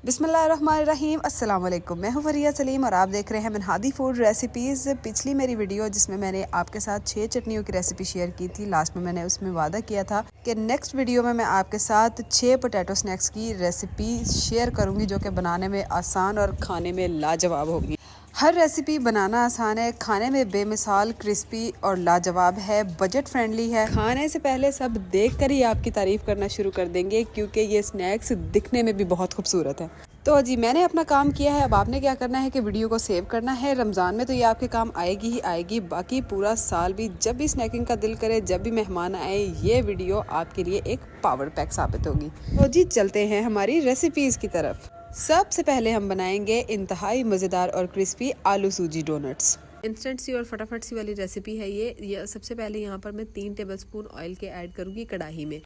बिस्मिल्लाहिर्रहमानिर्रहीम, अस्सलाम वालेकुम। मैं हूँ फरिया सलीम और आप देख रहे हैं मनहादी फूड रेसिपीज़। पिछली मेरी वीडियो जिसमें मैंने आपके साथ 6 चटनियों की रेसिपी शेयर की थी, लास्ट में मैंने उसमें वादा किया था कि नेक्स्ट वीडियो में मैं आपके साथ 6 पोटैटो स्नैक्स की रेसिपी शेयर करूँगी जो कि बनाने में आसान और खाने में लाजवाब होगी। हर रेसिपी बनाना आसान है, खाने में बेमिसाल क्रिस्पी और लाजवाब है, बजट फ्रेंडली है। खाने से पहले सब देखकर ही आपकी तारीफ करना शुरू कर देंगे क्योंकि ये स्नैक्स दिखने में भी बहुत खूबसूरत है। तो जी मैंने अपना काम किया है, अब आपने क्या करना है कि वीडियो को सेव करना है। रमज़ान में तो ये आपके काम आएगी ही आएगी, बाकी पूरा साल भी जब भी स्नैकिंग का दिल करे, जब भी मेहमान आए, ये वीडियो आपके लिए एक पावर पैक साबित होगी। तो जी चलते हैं हमारी रेसिपीज़ की तरफ। सबसे पहले हम बनाएंगे इंतहाई मज़ेदार और क्रिस्पी आलू सूजी डोनट्स। इंस्टेंट सी और फटाफट सी वाली रेसिपी है ये। सबसे पहले यहाँ पर मैं 3 टेबलस्पून ऑयल के ऐड करूँगी कढ़ाई में।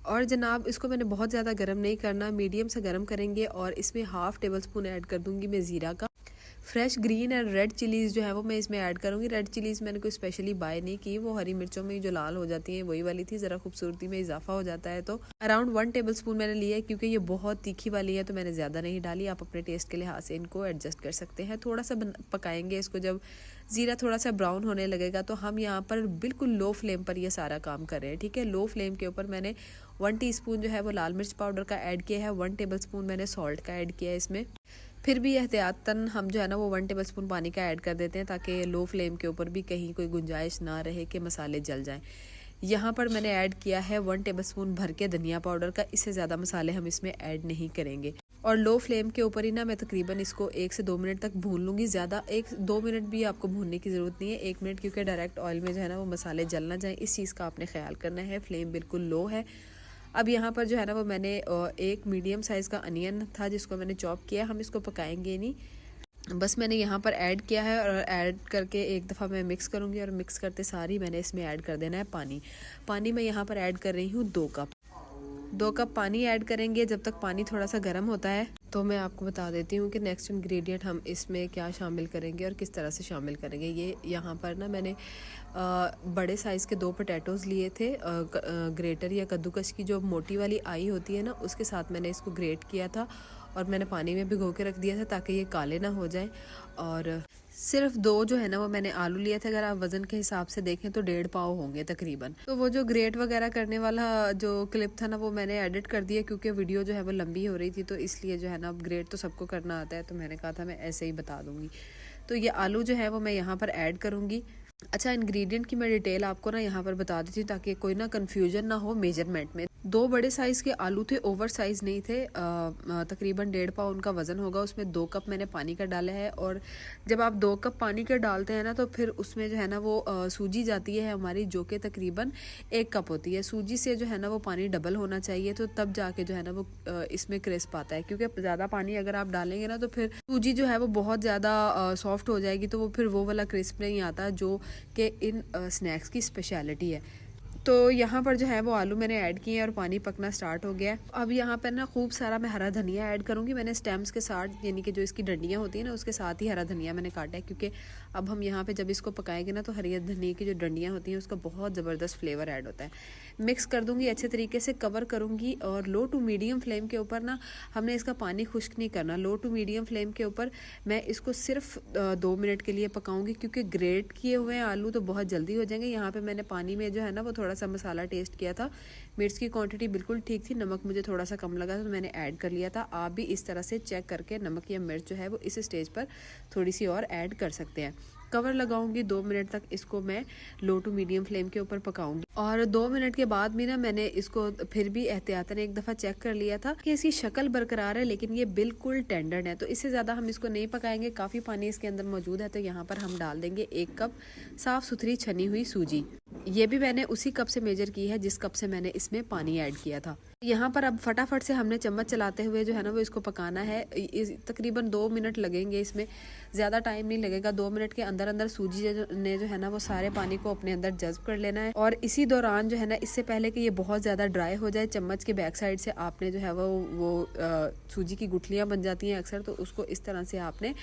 और जनाब इसको मैंने बहुत ज़्यादा गर्म नहीं करना, मीडियम से गर्म करेंगे। और इसमें हाफ़ टेबलस्पून ऐड कर दूँगी मैं ज़ीरा का। Fresh green and red chillies जो है वो मैं इसमें ऐड करूँगी। रेड चिलीज़ मैंने कोई स्पेशली बाय नहीं की, वो हरी मिर्चों में जो लाल हो जाती हैं वही वाली थी, ज़रा खूबसूरती में इजाफा हो जाता है। तो अराउंड 1 टेबलस्पून मैंने लिया है, क्योंकि ये बहुत तीखी वाली है तो मैंने ज़्यादा नहीं डाली। आप अपने टेस्ट के लिहाज से इनको एडजस्ट कर सकते हैं। थोड़ा सा पकाएंगे इसको, जब ज़ीरा थोड़ा सा ब्राउन होने लगेगा तो हम यहाँ पर बिल्कुल लो फ्लेम पर ये सारा काम कर रहे हैं, ठीक है। लो फ्लेम के ऊपर मैंने 1 टीस्पून जो है वो लाल मिर्च पाउडर का ऐड किया है, 1 टेबलस्पून मैंने सॉल्ट का ऐड किया है इसमें। फिर भी एहतियातन हम जो है ना वो 1 टेबलस्पून पानी का ऐड कर देते हैं, ताकि लो फ्लेम के ऊपर भी कहीं कोई गुंजाइश ना रहे कि मसाले जल जाएं। यहाँ पर मैंने ऐड किया है 1 टेबलस्पून भर के धनिया पाउडर का, इससे ज़्यादा मसाले हम इसमें ऐड नहीं करेंगे। और लो फ्लेम के ऊपर ही ना मैं तकरीबन इसको 1 से 2 मिनट तक भून लूँगी। ज़्यादा 1-2 मिनट भी आपको भूनने की ज़रूरत नहीं है, 1 मिनट, क्योंकि डायरेक्ट ऑयल में जो है ना वो मसाले जल ना जाएँ, इस चीज़ का आपने ख्याल करना है। फ्लेम बिल्कुल लो है। अब यहाँ पर जो है ना वो मैंने एक मीडियम साइज़ का अनियन था जिसको मैंने चॉप किया। हम इसको पकाएंगे नहीं, बस मैंने यहाँ पर ऐड किया है और ऐड करके एक दफ़ा मैं मिक्स करूँगी। और मिक्स करते सारी मैंने इसमें ऐड कर देना है पानी। पानी मैं यहाँ पर ऐड कर रही हूँ 2 कप। 2 कप पानी ऐड करेंगे। जब तक पानी थोड़ा सा गर्म होता है तो मैं आपको बता देती हूँ कि नेक्स्ट इंग्रेडिएंट हम इसमें क्या शामिल करेंगे और किस तरह से शामिल करेंगे। ये यहाँ पर ना मैंने बड़े साइज़ के 2 पोटैटोज़ लिए थे। ग्रेटर या कद्दूकस की जो मोटी वाली आई होती है ना, उसके साथ मैंने इसको ग्रेट किया था और मैंने पानी में भिगो के रख दिया था ताकि ये काले ना हो जाए। और सिर्फ 2 जो है ना वो मैंने आलू लिए थे। अगर आप वज़न के हिसाब से देखें तो 1.5 पाव होंगे तकरीबन। तो वो जो ग्रेट वगैरह करने वाला जो क्लिप था ना वो मैंने एडिट कर दिया, क्योंकि वीडियो जो है वो लंबी हो रही थी, तो इसलिए जो है ना अब ग्रेट तो सबको करना आता है, तो मैंने कहा था मैं ऐसे ही बता दूंगी। तो ये आलू जो है वो मैं यहाँ पर ऐड करूँगी। अच्छा, इंग्रेडिएंट की मैं डिटेल आपको ना यहाँ पर बता देती हूँ ताकि कोई ना कन्फ्यूजन ना हो मेजरमेंट में। 2 बड़े साइज़ के आलू थे, ओवर साइज़ नहीं थे। तकरीबन 1.5 पाव उनका वज़न होगा। उसमें 2 कप मैंने पानी का डाला है। और जब आप 2 कप पानी का डालते हैं ना तो फिर उसमें जो है ना वो सूजी जाती है हमारी, जो कि तकरीबन 1 कप होती है। सूजी से जो है ना वो पानी डबल होना चाहिए, तो तब जाके जो है ना वो इसमें क्रिस्प आता है। क्योंकि ज़्यादा पानी अगर आप डालेंगे ना तो फिर सूजी जो है वो बहुत ज़्यादा सॉफ्ट हो जाएगी, तो वो फिर वो वाला क्रिस्प नहीं आता जो कि इन स्नैक्स की स्पेशलिटी है। तो यहाँ पर जो है वो आलू मैंने ऐड किए हैं और पानी पकना स्टार्ट हो गया है। अब यहाँ पर ना खूब सारा मैं हरा धनिया ऐड करूँगी। मैंने स्टेम्स के साथ, यानी कि जो इसकी डंडियाँ होती हैं ना, उसके साथ ही हरा धनिया मैंने काटा है, क्योंकि अब हम यहाँ पे जब इसको पकाएंगे ना तो हरी धनिया की जो डंडियाँ होती हैं उसका बहुत ज़बरदस्त फ्लेवर ऐड होता है। मिक्स कर दूँगी अच्छे तरीके से, कवर करूँगी। और लो टू मीडियम फ्लेम के ऊपर ना हमने इसका पानी खुश्क नहीं करना। लो टू मीडियम फ्लेम के ऊपर मैं इसको सिर्फ 2 मिनट के लिए पकाऊंगी, क्योंकि ग्रेट किए हुए हैं आलू तो बहुत जल्दी हो जाएंगे। यहाँ पे मैंने पानी में जो है ना वो थोड़ा सा मसाला टेस्ट किया था, मिर्च की क्वांटिटी बिल्कुल ठीक थी, नमक मुझे थोड़ा सा कम लगा तो मैंने ऐड कर लिया था। आप भी इस तरह से चेक करके नमक या मिर्च जो है वो इस स्टेज पर थोड़ी सी और ऐड कर सकते हैं। कवर लगाऊंगी, 2 मिनट तक इसको मैं लो टू मीडियम फ्लेम के ऊपर पकाऊंगी। और 2 मिनट के बाद भी ना मैंने इसको फिर भी एहतियातन एक दफ़ा चेक कर लिया था कि इसकी शक्ल बरकरार है, लेकिन ये बिल्कुल टेंडर है, तो इससे ज़्यादा हम इसको नहीं पकाएंगे। काफ़ी पानी इसके अंदर मौजूद है, तो यहाँ पर हम डाल देंगे 1 कप साफ़ सुथरी छनी हुई सूजी। ये भी मैंने उसी कप से मेजर की है जिस कप से मैंने इसमें पानी ऐड किया था। यहाँ पर अब फटाफट से हमने चम्मच चलाते हुए जो है ना वो इसको पकाना है। तकरीबन 2 मिनट लगेंगे, इसमें ज़्यादा टाइम नहीं लगेगा। 2 मिनट के अंदर अंदर सूजी ने जो है ना वो सारे पानी को अपने अंदर जज्ब कर लेना है। और इसी दौरान जो है ना, इससे पहले कि ये बहुत ज़्यादा ड्राई हो जाए, चम्मच के बैक साइड से आपने जो है वो सूजी की गुठलियाँ बन जाती हैं अक्सर, तो उसको इस तरह से आपने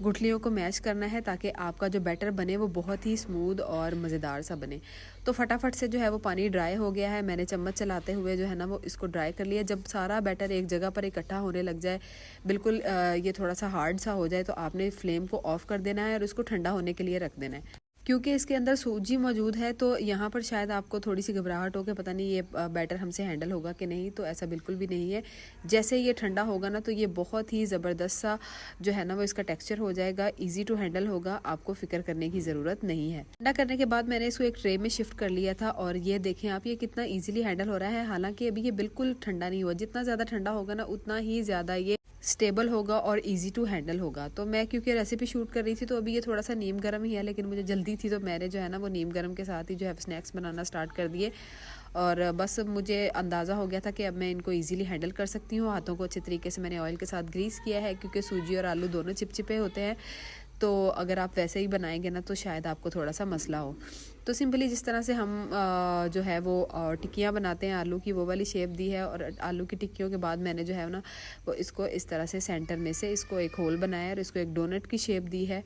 गुठलियों को मैश करना है ताकि आपका जो बैटर बने वो बहुत ही स्मूथ और मज़ेदार सा बने। तो फटाफट से जो है वो पानी ड्राई हो गया है, मैंने चम्मच चलाते हुए जो है ना वो इसको ड्राई कर लिया। जब सारा बैटर एक जगह पर इकट्ठा होने लग जाए, बिल्कुल ये थोड़ा सा हार्ड सा हो जाए, तो आपने फ्लेम को ऑफ़ कर देना है और इसको ठंडा होने के लिए रख देना है। क्योंकि इसके अंदर सूजी मौजूद है तो यहाँ पर शायद आपको थोड़ी सी घबराहट हो कि पता नहीं ये बैटर हमसे हैंडल होगा कि नहीं, तो ऐसा बिल्कुल भी नहीं है। जैसे ये ठंडा होगा ना तो ये बहुत ही ज़बरदस्त सा जो है ना वो इसका टेक्सचर हो जाएगा, इजी टू हैंडल होगा, आपको फ़िक्र करने की ज़रूरत नहीं है। ठंडा करने के बाद मैंने इसको एक ट्रे में शिफ्ट कर लिया था और ये देखें आप, ये कितना ईजिली हैंडल हो रहा है। हालाँकि अभी ये बिल्कुल ठंडा नहीं हुआ, जितना ज़्यादा ठंडा होगा ना उतना ही ज़्यादा ये स्टेबल होगा और इजी टू हैंडल होगा। तो मैं क्योंकि रेसिपी शूट कर रही थी तो अभी ये थोड़ा सा नीम गर्म ही है, लेकिन मुझे जल्दी थी तो मैंने जो है ना वो नीम गर्म के साथ ही जो है स्नैक्स बनाना स्टार्ट कर दिए। और बस मुझे अंदाज़ा हो गया था कि अब मैं इनको इजीली हैंडल कर सकती हूँ। हाथों को अच्छे तरीके से मैंने ऑयल के साथ ग्रीस किया है क्योंकि सूजी और आलू दोनों चिपचिपे होते हैं, तो अगर आप वैसे ही बनाएंगे ना तो शायद आपको थोड़ा सा मसला हो। तो सिंपली जिस तरह से हम जो है वो टिक्कियाँ बनाते हैं आलू की, वो वाली शेप दी है। और आलू की टिक्कियों के बाद मैंने जो है ना वो इसको इस तरह से सेंटर में से इसको एक होल बनाया और इसको एक डोनट की शेप दी है।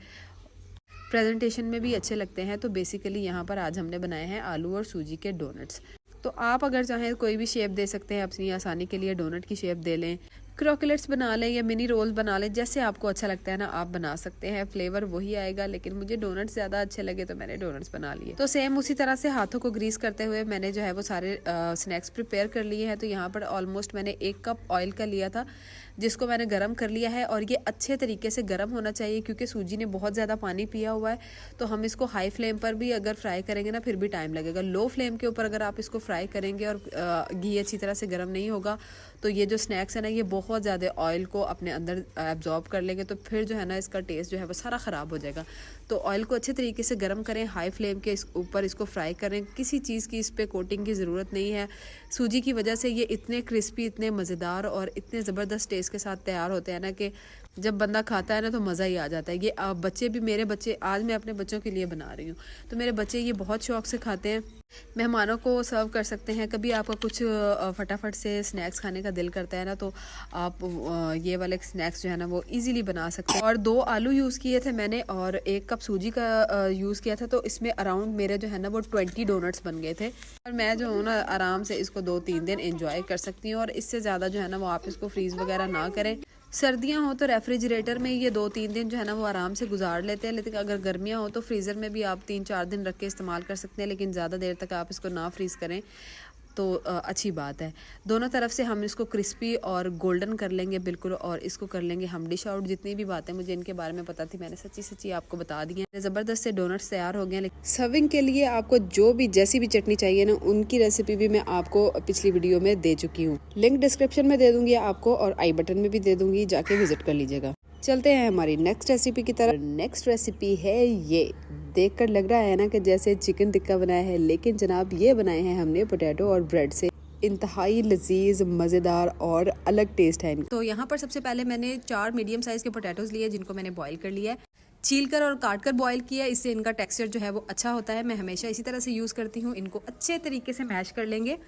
प्रेजेंटेशन में भी अच्छे लगते हैं। तो बेसिकली यहाँ पर आज हमने बनाए हैं आलू और सूजी के डोनट्स। तो आप अगर चाहें कोई भी शेप दे सकते हैं, अपनी आसानी के लिए डोनट की शेप दे लें, क्रॉकलेट्स बना लें या मिनी रोल्स बना लें, जैसे आपको अच्छा लगता है ना आप बना सकते हैं। फ्लेवर वही आएगा, लेकिन मुझे डोनट्स ज़्यादा अच्छे लगे तो मैंने डोनट्स बना लिए। तो सेम उसी तरह से हाथों को ग्रीस करते हुए मैंने जो है वो सारे स्नैक्स प्रिपेयर कर लिए हैं। तो यहाँ पर ऑलमोस्ट मैंने 1 कप ऑयल का लिया था जिसको मैंने गर्म कर लिया है। और ये अच्छे तरीके से गर्म होना चाहिए क्योंकि सूजी ने बहुत ज़्यादा पानी पिया हुआ है। तो हम इसको हाई फ्लेम पर भी अगर फ्राई करेंगे ना फिर भी टाइम लगेगा। लो फ्लेम के ऊपर अगर आप इसको फ्राई करेंगे और घी अच्छी तरह से गर्म नहीं होगा तो ये जो स्नैक्स है ना ये बहुत ज़्यादा ऑयल को अपने अंदर एब्जॉर्ब कर लेंगे, तो फिर जो है ना इसका टेस्ट जो है वो सारा ख़राब हो जाएगा। तो ऑयल को अच्छे तरीके से गर्म करें, हाई फ्लेम के ऊपर इसको फ्राई करें। किसी चीज़ की इस पर कोटिंग की ज़रूरत नहीं है। सूजी की वजह से ये इतने क्रिस्पी, इतने मज़ेदार और इतने ज़बरदस्त टेस्ट के साथ तैयार होते हैं ना कि जब बंदा खाता है ना तो मज़ा ही आ जाता है। ये बच्चे भी, मेरे बच्चे, आज मैं अपने बच्चों के लिए बना रही हूँ तो मेरे बच्चे ये बहुत शौक से खाते हैं। मेहमानों को सर्व कर सकते हैं। कभी आपका कुछ फटाफट से स्नैक्स खाने का दिल करता है ना तो आप ये वाले स्नैक्स जो है ना वो इजीली बना सकते हैं। और 2 आलू यूज़ किए थे मैंने और 1 कप सूजी का यूज़ किया था, तो इसमें अराउंड मेरे जो है ना वो 20 डोनट्स बन गए थे। और मैं जो हूँ ना आराम से इसको 2-3 दिन एंजॉय कर सकती हूँ। और इससे ज़्यादा जो है ना वो आप इसको फ्रीज़ वगैरह ना करें। सर्दियाँ हो तो रेफ्रिजरेटर में ये 2-3 दिन जो है ना वो आराम से गुजार लेते हैं, लेकिन अगर गर्मियाँ हो तो फ्रीज़र में भी आप 3-4 दिन रख के इस्तेमाल कर सकते हैं, लेकिन ज़्यादा देर तक आप इसको ना फ्रीज़ करें तो अच्छी बात है। दोनों तरफ से हम इसको क्रिस्पी और गोल्डन कर लेंगे बिल्कुल, और इसको कर लेंगे हम डिश आउट। जितनी भी बातें मुझे इनके बारे में पता थी मैंने सच्ची आपको बता दी हैं। ज़बरदस्त से डोनट्स तैयार हो गए। लेकिन सर्विंग के लिए आपको जो भी जैसी भी चटनी चाहिए ना उनकी रेसिपी भी मैं आपको पिछली वीडियो में दे चुकी हूँ। लिंक डिस्क्रिप्शन में दे दूँगी आपको और आई बटन में भी दे दूँगी, जाके विजिट कर लीजिएगा। चलते हैं हमारी नेक्स्ट रेसिपी की तरफ। नेक्स्ट रेसिपी है, ये देखकर लग रहा है ना कि जैसे चिकन टिक्का बनाया है, लेकिन जनाब ये बनाए हैं हमने पोटैटो और ब्रेड से। इंतहाई लजीज, मज़ेदार और अलग टेस्ट है इनका। तो यहाँ पर सबसे पहले मैंने 4 मीडियम साइज़ के पोटैटोज़ लिए जिनको मैंने बॉईल कर लिया है, छील कर और काट कर बॉईल किया। इससे इनका टेक्सचर जो है वो अच्छा होता है। मैं हमेशा इसी तरह से यूज़ करती हूँ। इनको अच्छे तरीके से मैश कर लेंगे।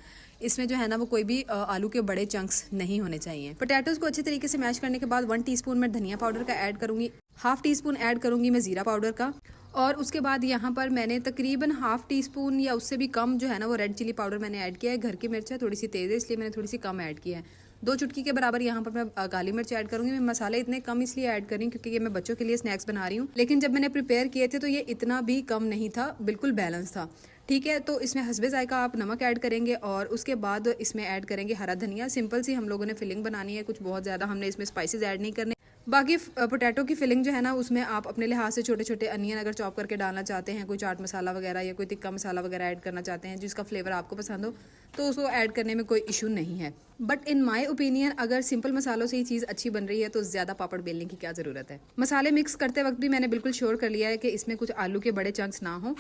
इसमें जो है ना वो कोई भी आलू के बड़े चंक्स नहीं होने चाहिए। पोटैटोज़ को अच्छे तरीके से मैश करने के बाद 1 टीस्पून मैं धनिया पाउडर का ऐड करूँगी, 1/2 टीस्पून ऐड करूँगी मैं ज़ीरा पाउडर का, और उसके बाद यहाँ पर मैंने तकरीबन 1/2 टीस्पून या उससे भी कम जो है ना वो रेड चिली पाउडर मैंने ऐड किया है। घर की मिर्च है, थोड़ी सी तेज़ है इसलिए मैंने थोड़ी सी कम ऐड किया है। 2 चुटकी के बराबर यहाँ पर मैं काली मिर्च ऐड करूँगी। मैं मसाले इतने कम इसलिए ऐड कर रही हूँ क्योंकि ये मैं बच्चों के लिए स्नैक्स बना रही हूँ, लेकिन जब मैंने प्रिपेयर किए थे तो ये इतना भी कम नहीं था, बिल्कुल बैलेंस था। ठीक है, तो इसमें हस्बे जायका आप नमक ऐड करेंगे और उसके बाद इसमें ऐड करेंगे हरा धनिया। सिंपल सी हम लोगों ने फिलिंग बनानी है, कुछ बहुत ज़्यादा हमने इसमें स्पाइसेस ऐड नहीं करने। बाकी पोटैटो की फिलिंग जो है ना उसमें आप अपने लिहाज से छोटे छोटे अनियन अगर चॉप करके डालना चाहते हैं, कोई चाट मसाला वगैरह या कोई तिक्का मसाला वगैरह ऐड करना चाहते हैं जिसका फ्लेवर आपको पसंद हो तो उसको ऐड करने में कोई इशू नहीं है। बट इन माय ओपिनियन अगर सिंपल मसालों से ही चीज़ अच्छी बन रही है तो ज़्यादा पापड़ बेलने की क्या ज़रूरत है। मसाले मिक्स करते वक्त भी मैंने बिल्कुल श्योर कर लिया है कि इसमें कुछ आलू के बड़े चंक्स ना हो।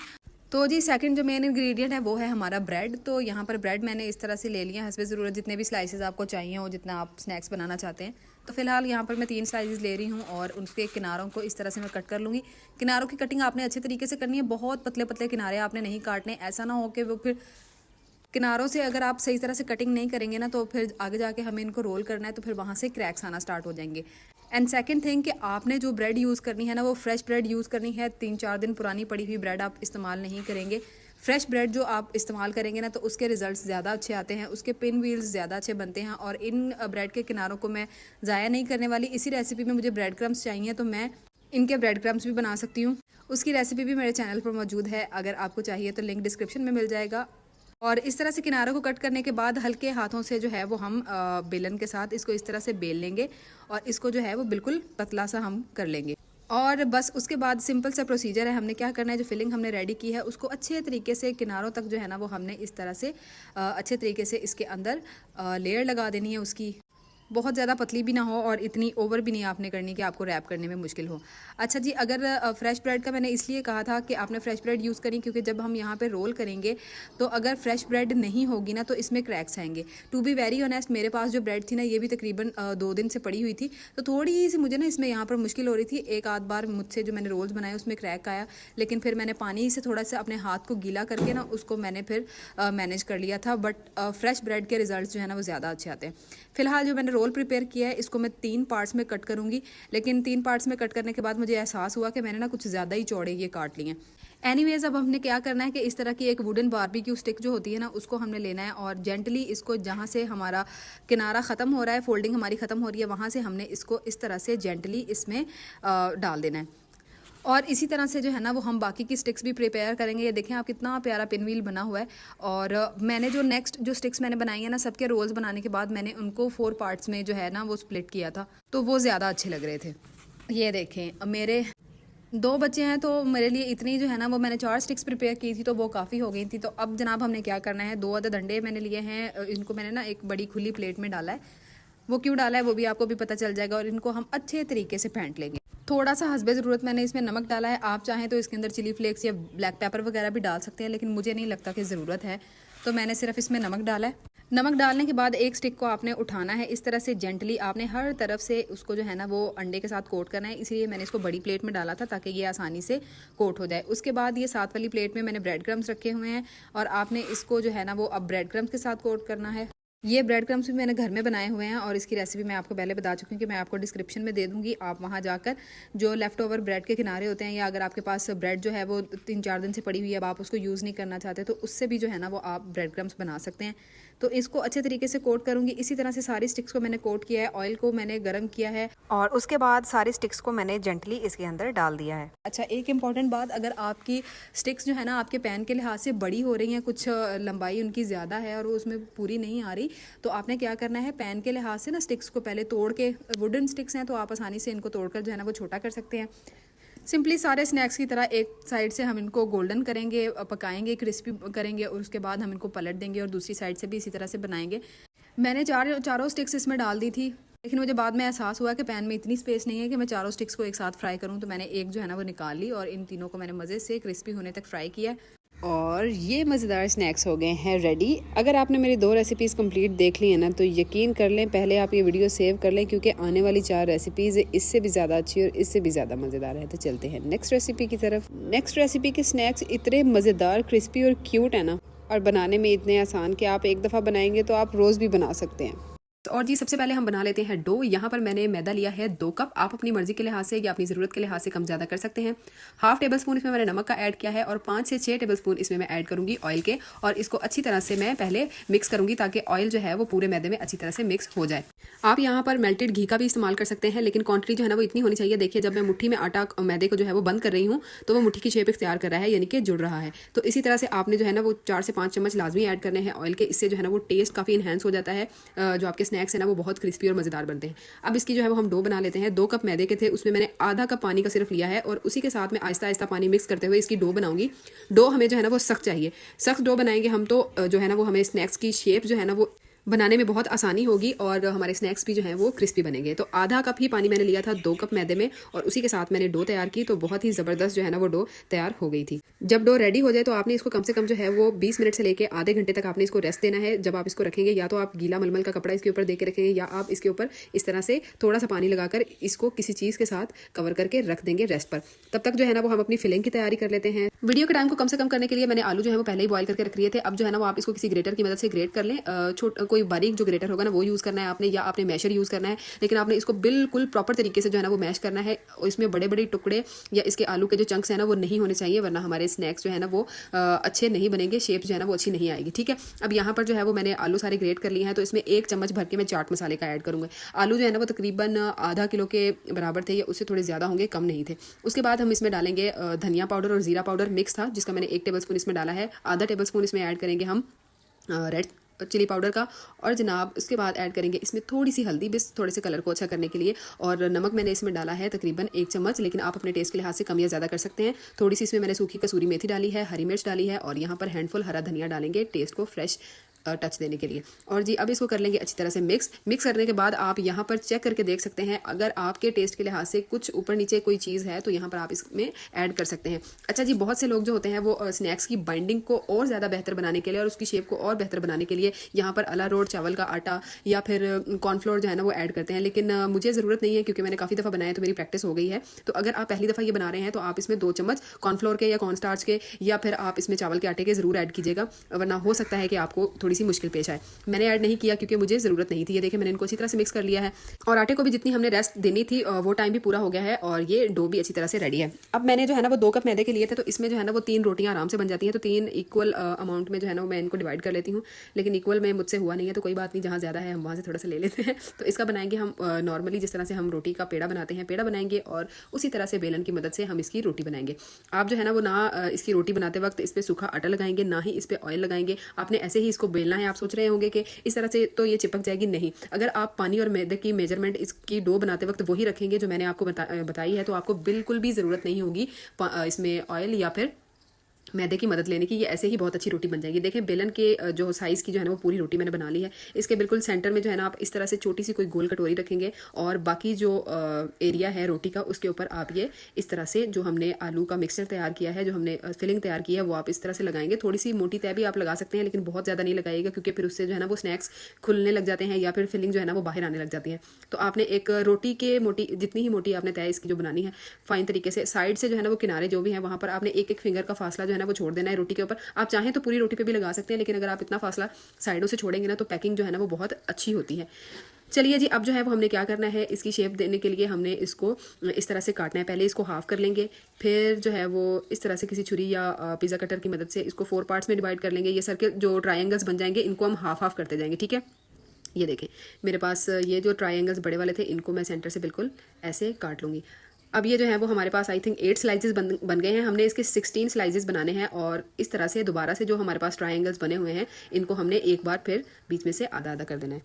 तो जी सेकंड जो मेन इंग्रेडिएंट है वो है हमारा ब्रेड। तो यहाँ पर ब्रेड मैंने इस तरह से ले लिया हस्बे ज़रूरत, जितने भी स्लाइसेस आपको चाहिए हो, जितना आप स्नैक्स बनाना चाहते हैं। तो फिलहाल यहाँ पर मैं 3 स्लाइसेस ले रही हूँ और उनके किनारों को इस तरह से मैं कट कर लूँगी। किनारों की कटिंग आपने अच्छे तरीके से करनी है, बहुत पतले पतले किनारे आपने नहीं काटने। ऐसा ना हो कि वो फिर किनारों से अगर आप सही तरह से कटिंग नहीं करेंगे ना तो फिर आगे जाके हमें इनको रोल करना है तो फिर वहाँ से क्रैक्स आना स्टार्ट हो जाएंगे। एंड सेकंड थिंग कि आपने जो ब्रेड यूज़ करनी है ना वो फ्रेश ब्रेड यूज़ करनी है। 3-4 दिन पुरानी पड़ी हुई ब्रेड आप इस्तेमाल नहीं करेंगे। फ्रेश ब्रेड जो आप इस्तेमाल करेंगे ना तो उसके रिजल्ट्स ज़्यादा अच्छे आते हैं, उसके पिन व्हील्स ज़्यादा अच्छे बनते हैं। और इन ब्रेड के किनारों को मैं ज़ाया नहीं करने वाली। इसी रेसिपी में मुझे ब्रेड क्रम्स चाहिए तो मैं इनके ब्रेड क्रम्स भी बना सकती हूँ। उसकी रेसिपी भी मेरे चैनल पर मौजूद है, अगर आपको चाहिए तो लिंक डिस्क्रिप्शन में मिल जाएगा। और इस तरह से किनारों को कट करने के बाद हल्के हाथों से जो है वो हम बेलन के साथ इसको इस तरह से बेल लेंगे और इसको जो है वो बिल्कुल पतला सा हम कर लेंगे। और बस उसके बाद सिंपल सा प्रोसीजर है। हमने क्या करना है, जो फिलिंग हमने रेडी की है उसको अच्छे तरीके से किनारों तक जो है ना वो हमने इस तरह से अच्छे तरीके से इसके अंदर लेयर लगा देनी है उसकी। बहुत ज़्यादा पतली भी ना हो और इतनी ओवर भी नहीं आपने करनी कि आपको रैप करने में मुश्किल हो। अच्छा जी, अगर फ्रेश ब्रेड का मैंने इसलिए कहा था कि आपने फ्रेश ब्रेड यूज़ करें क्योंकि जब हम यहाँ पे रोल करेंगे तो अगर फ्रेश ब्रेड नहीं होगी ना तो इसमें क्रैक्स आएंगे। टू बी वेरी ऑनेस्ट, मेरे पास जो ब्रेड थी ना ये भी तकरीबन 2 दिन से पड़ी हुई थी, तो थोड़ी सी मुझे ना इसमें यहाँ पर मुश्किल हो रही थी। एक आध बार मुझसे जो मैंने रोल्स बनाए उसमें क्रैक आया, लेकिन फिर मैंने पानी से थोड़ा सा अपने हाथ को गीला करके ना उसको मैंने फिर मैनेज कर लिया था। बट फ्रेश ब्रेड के रिजल्ट जो है ना वो ज़्यादा अच्छे आते हैं। फिलहाल जो मैंने रोल प्रिपेयर किया है इसको मैं 3 पार्ट्स में कट करूँगी, लेकिन 3 पार्ट्स में कट करने के बाद मुझे एहसास हुआ कि मैंने ना कुछ ज़्यादा ही चौड़े ये काट लिए हैं। एनीवेज, अब हमने क्या करना है कि इस तरह की एक वुडन बारबेक्यू स्टिक जो होती है ना उसको हमने लेना है और जेंटली इसको जहाँ से हमारा किनारा ख़त्म हो रहा है, फोल्डिंग हमारी ख़त्म हो रही है, वहाँ से हमने इसको इस तरह से जेंटली इसमें डाल देना है। और इसी तरह से जो है ना वो हम बाकी की स्टिक्स भी प्रिपेयर करेंगे। ये देखें आप कितना प्यारा पिन व्हील बना हुआ है। और मैंने जो नेक्स्ट जो स्टिक्स मैंने बनाई है ना, सबके रोल्स बनाने के बाद मैंने उनको 4 पार्ट्स में जो है ना वो स्प्लिट किया था, तो वो ज़्यादा अच्छे लग रहे थे। ये देखें, मेरे 2 बच्चे हैं तो मेरे लिए इतनी जो है ना वो मैंने 4 स्टिक्स प्रिपेयर की थी तो वो काफ़ी हो गई थी। तो अब जनाब हमने क्या करना है, 2 अदद अंडे मैंने लिए हैं, इनको मैंने ना एक बड़ी खुली प्लेट में डाला है। वो क्यों डाला है वो भी आपको भी पता चल जाएगा। और इनको हम अच्छे तरीके से फेंट लेंगे। थोड़ा सा हस्बे ज़रूरत मैंने इसमें नमक डाला है। आप चाहें तो इसके अंदर चिली फ्लेक्स या ब्लैक पेपर वगैरह भी डाल सकते हैं, लेकिन मुझे नहीं लगता कि ज़रूरत है, तो मैंने सिर्फ इसमें नमक डाला है। नमक डालने के बाद एक स्टिक को आपने उठाना है, इस तरह से जेंटली आपने हर तरफ से उसको जो है ना वो अंडे के साथ कोट करना है। इसलिए मैंने इसको बड़ी प्लेट में डाला था ताकि ये आसानी से कोट हो जाए। उसके बाद ये साथ वाली प्लेट में मैंने ब्रेड क्रम्स रखे हुए हैं और आपने इसको जो है ना वो अब ब्रेड क्रम्स के साथ कोट करना है। ये ब्रेड क्रम्स भी मैंने घर में बनाए हुए हैं और इसकी रेसिपी मैं आपको पहले बता चुकी हूँ कि मैं आपको डिस्क्रिप्शन में दे दूँगी। आप वहाँ जाकर जो लेफ़्ट ओवर ब्रेड के किनारे होते हैं, या अगर आपके पास ब्रेड जो है वो 3-4 दिन से पड़ी हुई है, अब आप उसको यूज़ नहीं करना चाहते तो उससे भी जो है ना वो आप ब्रेड क्रम्स बना सकते हैं। तो इसको अच्छे तरीके से कोट करूँगी। इसी तरह से सारी स्टिक्स को मैंने कोट किया है, ऑयल को मैंने गर्म किया है और उसके बाद सारी स्टिक्स को मैंने जेंटली इसके अंदर डाल दिया है। अच्छा, एक इम्पॉर्टेंट बात, अगर आपकी स्टिक्स जो है ना आपके पैन के लिहाज से बड़ी हो रही हैं, कुछ लंबाई उनकी ज़्यादा है और उसमें पूरी नहीं आ रही, तो आपने क्या करना है, पैन के लिहाज से ना स्टिक्स को पहले तोड़ के, वुडन स्टिक्स हैं तो आप आसानी से इनको तोड़कर जो है ना वो छोटा कर सकते हैं। सिंपली सारे स्नैक्स की तरह एक साइड से हम इनको गोल्डन करेंगे, पकाएंगे, क्रिस्पी करेंगे और उसके बाद हम इनको पलट देंगे और दूसरी साइड से भी इसी तरह से बनाएंगे। मैंने चारों स्टिक्स इसमें डाल दी थी, लेकिन मुझे बाद में एहसास हुआ कि पैन में इतनी स्पेस नहीं है कि मैं चारों स्टिक्स को एक साथ फ्राई करूं, तो मैंने एक जो है ना वो निकाल ली और इन तीनों को मैंने मज़े से क्रिस्पी होने तक फ्राई किया और ये मज़ेदार स्नैक्स हो गए हैं रेडी। अगर आपने मेरी 2 रेसिपीज़ कंप्लीट देख ली है ना तो यकीन कर लें, पहले आप ये वीडियो सेव कर लें क्योंकि आने वाली 4 रेसिपीज़ इससे भी ज़्यादा अच्छी और इससे भी ज़्यादा मज़ेदार है। तो चलते हैं नेक्स्ट रेसिपी की तरफ। नेक्स्ट रेसिपी के स्नैक्स इतने मज़ेदार, क्रिस्पी और क्यूट है ना, और बनाने में इतने आसान कि आप एक दफ़ा बनाएंगे तो आप रोज़ भी बना सकते हैं। और जी सबसे पहले हम बना लेते हैं डो। यहाँ पर मैंने मैदा लिया है 2 कप। आप अपनी मर्जी के लिहाज से या अपनी ज़रूरत के लिहाज से कम ज़्यादा कर सकते हैं। 1/2 टेबल स्पून इसमें मैंने नमक का ऐड किया है और 5 से 6 टेबल स्पून इसमें मैं ऐड करूँगी ऑयल के, और इसको अच्छी तरह से मैं पहले मिक्स करूँगी ताकि ऑयल जो है वो पूरे मैदे में अच्छी तरह से मिक्स हो जाए। आप यहाँ पर मेल्टेड घी का भी इस्तेमाल कर सकते हैं, लेकिन क्वांटिटी जो है ना वो इतनी होनी चाहिए। देखिए, जब मैं मुट्ठी में आटा मैदे को जो है वो बंद कर रही हूँ तो वो मुट्ठी की शेप इख्तियार कर रहा है, यानी कि जुड़ रहा है। तो इसी तरह से आपने जो है ना वो 4 से 5 चम्मच लाजमी ऐड करने हैं ऑयल के। इससे जो है ना वो टेस्ट काफ़ी इन्हेंस हो जाता है, जो आपके स्नैक्स है ना वो बहुत क्रिस्पी और मज़ेदार बनते हैं। अब इसकी जो है वो हम डो बना लेते हैं। 2 कप मैदे के थे, उसमें मैंने आधा कप पानी का सिर्फ लिया है और उसी के साथ में आहिस्ता आहिस्ता पानी मिक्स करते हुए इसकी डो बनाऊंगी। डो हमें जो है ना वो सख्त चाहिए, सख्त डो बनाएंगे हम तो जो है ना वो हमें स्नैक्स की शेप जो है ना वो बनाने में बहुत आसानी होगी और हमारे स्नैक्स भी जो हैं वो क्रिस्पी बनेंगे। तो आधा कप ही पानी मैंने लिया था 2 कप मैदे में और उसी के साथ मैंने डो तैयार की, तो बहुत ही ज़बरदस्त जो है ना वो डो तैयार हो गई थी। जब डो रेडी हो जाए तो आपने इसको कम से कम जो है वो 20 मिनट से लेकर आधे घंटे तक आपने इसको रेस्ट देना है। जब आप इसको रखेंगे, या तो आप गीला मलमल का कपड़ा इसके ऊपर दे के रखेंगे, या आप इसके ऊपर इस तरह से थोड़ा सा पानी लगाकर इसको किसी चीज़ के साथ कवर करके रख देंगे रेस्ट पर। तब तक जो है ना वो हम अपनी फिलिंग की तैयारी कर लेते हैं। वीडियो के टाइम को कम से कम करने के लिए मैंने आलू जो है वो पहले ही बॉयल करके रख लिए थे। अब जो है ना वो आप इसको किसी ग्रेटर की मदद से ग्रेट कर लें। कोई बारीक जो ग्रेटर होगा ना वो यूज़ करना है आपने, या आपने मैशर यूज़ करना है, लेकिन आपने इसको बिल्कुल प्रॉपर तरीके से जो है ना वो मैश करना है। इसमें बड़े बड़े टुकड़े या इसके आलू के जो चंक्स हैं ना वो नहीं होने चाहिए, वरना हमारे स्नैक्स जो है ना वो अच्छे नहीं बनेंगे, शेप जो है ना वो अच्छी नहीं आएगी। ठीक है, अब यहाँ पर जो है वो मैंने आलू सारे ग्रेट कर लिए हैं, तो इसमें 1 चम्मच भर के मैं चाट मसाले का ऐड करूँगा। आलू जो है ना वो तकरीबन आधा किलो के बराबर थे, या उससे थोड़े ज़्यादा होंगे, कम नहीं थे। उसके बाद हम इसमें डालेंगे धनिया पाउडर और ज़ीरा पाउडर मिक्स था, जिसका मैंने 1 टेबल स्पून इसमें डाला है। आधा टेबल स्पून इसमें ऐड करेंगे हम रेड चिली पाउडर का, और जनाब उसके बाद ऐड करेंगे इसमें थोड़ी सी हल्दी, बस थोड़े से कलर को अच्छा करने के लिए। और नमक मैंने इसमें डाला है तकरीबन 1 चम्मच, लेकिन आप अपने टेस्ट के लिहाज से कम या ज़्यादा कर सकते हैं। थोड़ी सी इसमें मैंने सूखी कसूरी मेथी डाली है, हरी मिर्च डाली है, और यहाँ पर हैंडफुल हरा धनिया डालेंगे टेस्ट को फ्रेश टच देने के लिए। और जी अब इसको कर लेंगे अच्छी तरह से मिक्स करने के बाद आप यहाँ पर चेक करके देख सकते हैं, अगर आपके टेस्ट के लिहाज से कुछ ऊपर नीचे कोई चीज़ है तो यहाँ पर आप इसमें ऐड कर सकते हैं। अच्छा जी, बहुत से लोग जो होते हैं वो स्नैक्स की बाइंडिंग को और ज़्यादा बेहतर बनाने के लिए और उसकी शेप को और बेहतर बनाने के लिए यहाँ पर अरारोट चावल का आटा या फिर कॉर्नफ्लोर जो है ना वो ऐड करते हैं, लेकिन मुझे ज़रूरत नहीं है, क्योंकि मैंने काफ़ी दफ़ा बनाया तो मेरी प्रैक्टिस हो गई है। तो अगर आप पहली दफ़ा ये बना रहे हैं तो आप इसमें 2 चम्मच कॉर्नफ्लोर के या कॉर्नस्टार्च के या फिर आप इसमें चावल के आटे के ज़रूर ऐड कीजिएगा, वरना हो सकता है कि आपको थोड़ी सी मुश्किल पेश आए। मैंने ऐड नहीं किया क्योंकि मुझे ज़रूरत नहीं थी। ये देखिए मैंने इनको अच्छी तरह से मिक्स कर लिया है, और आटे को भी जितनी हमने रेस्ट देनी थी वो टाइम भी पूरा हो गया है, और ये डो भी अच्छी तरह से रेडी है। अब मैंने जो है ना वो 2 कप मैदे के लिए थे, तो इसमें जो है ना वो 3 रोटियां आराम से बन जाती हैं। तो 3 इक्वल अमाउंट में जो है ना मैं इनको डिवाइड कर लेती हूँ, लेकिन इक्वल में मुझसे हुआ नहीं है तो कोई बात नहीं, जहाँ ज़्यादा है हम वहाँ से थोड़ा सा ले लेते हैं। तो इसका बनाएंगे हम नॉर्मली जिस तरह से हम रोटी का पेड़ा बनाते हैं, पेड़ा बनाएंगे, और उसी तरह से बेलन की मदद से हम इसकी रोटी बनाएंगे। आप जो है ना वो ना इसकी रोटी बनाते वक्त इस पर सूखा आटा लगाएंगे, ना ही इस पर ऑयल लगाएंगे। आपने ऐसे ही इसको बेलना है। आप सोच रहे होंगे कि इस तरह से तो ये चिपक जाएगी, नहीं। अगर आप पानी और मैदे की मेजरमेंट इसकी डो बनाते वक्त वही रखेंगे जो मैंने आपको बताई है, तो आपको बिल्कुल भी ज़रूरत नहीं होगी इसमें ऑयल या फिर मैदे की मदद लेने की। ये ऐसे ही बहुत अच्छी रोटी बन जाएगी। देखें बेलन के जो साइज़ की जो है ना वो पूरी रोटी मैंने बना ली है। इसके बिल्कुल सेंटर में जो है ना आप इस तरह से छोटी सी कोई गोल कटोरी रखेंगे, और बाकी जो एरिया है रोटी का उसके ऊपर आप ये इस तरह से जो हमने आलू का मिक्सचर तैयार किया है, जो हमने फिलिंग तैयार की है, वो आप इस तरह से लगाएंगे। थोड़ी सी मोटी तय भी आप लगा सकते हैं, लेकिन बहुत ज़्यादा नहीं लगाइएगा, क्योंकि फिर उससे जो है ना वो स्नैक्स खुलने लग जाते हैं या फिर फिलिंग जो है ना वो बाहर आने लग जाती है। तो आपने एक रोटी के मोटी जितनी ही मोटी आपने तय इसकी जो बनानी है फाइन तरीके से, साइड से जो है ना वो किनारे जो भी है वहाँ पर आपने एक फिंगर का फासला जो है ना वो छोड़ देना है रोटी के ऊपर। आप चाहें तो पूरी रोटी पे भी लगा सकते हैं, लेकिन अगर आप इतना फासला साइडों से छोड़ेंगे ना तो पैकिंग जो है ना वो बहुत अच्छी होती है। चलिए जी, अब जो है वो हमने क्या करना है, इसकी शेप देने के लिए हमने इसको इस तरह से काटना है। पहले इसको हाफ कर लेंगे, फिर जो है वो इस तरह से किसी छुरी या पिज़्ज़ा कटर की मदद से इसको 4 पार्ट्स में डिवाइड कर लेंगे। ये सर्कल जो ट्रायंगल्स बन जाएंगे इनको हम हाफ करते जाएंगे। ठीक है, ये देखें मेरे पास ये जो ट्रायंगल्स बड़े वाले थे इनको मैं सेंटर से बिल्कुल ऐसे काट लूँगी। अब ये जो है वो हमारे पास आई थिंक 8 स्लाइसेस बन गए हैं। हमने इसके 16 स्लाइसेस बनाने हैं, और इस तरह से दोबारा से जो हमारे पास ट्रायंगल्स बने हुए हैं इनको हमने एक बार फिर बीच में से आधा आधा कर देना है।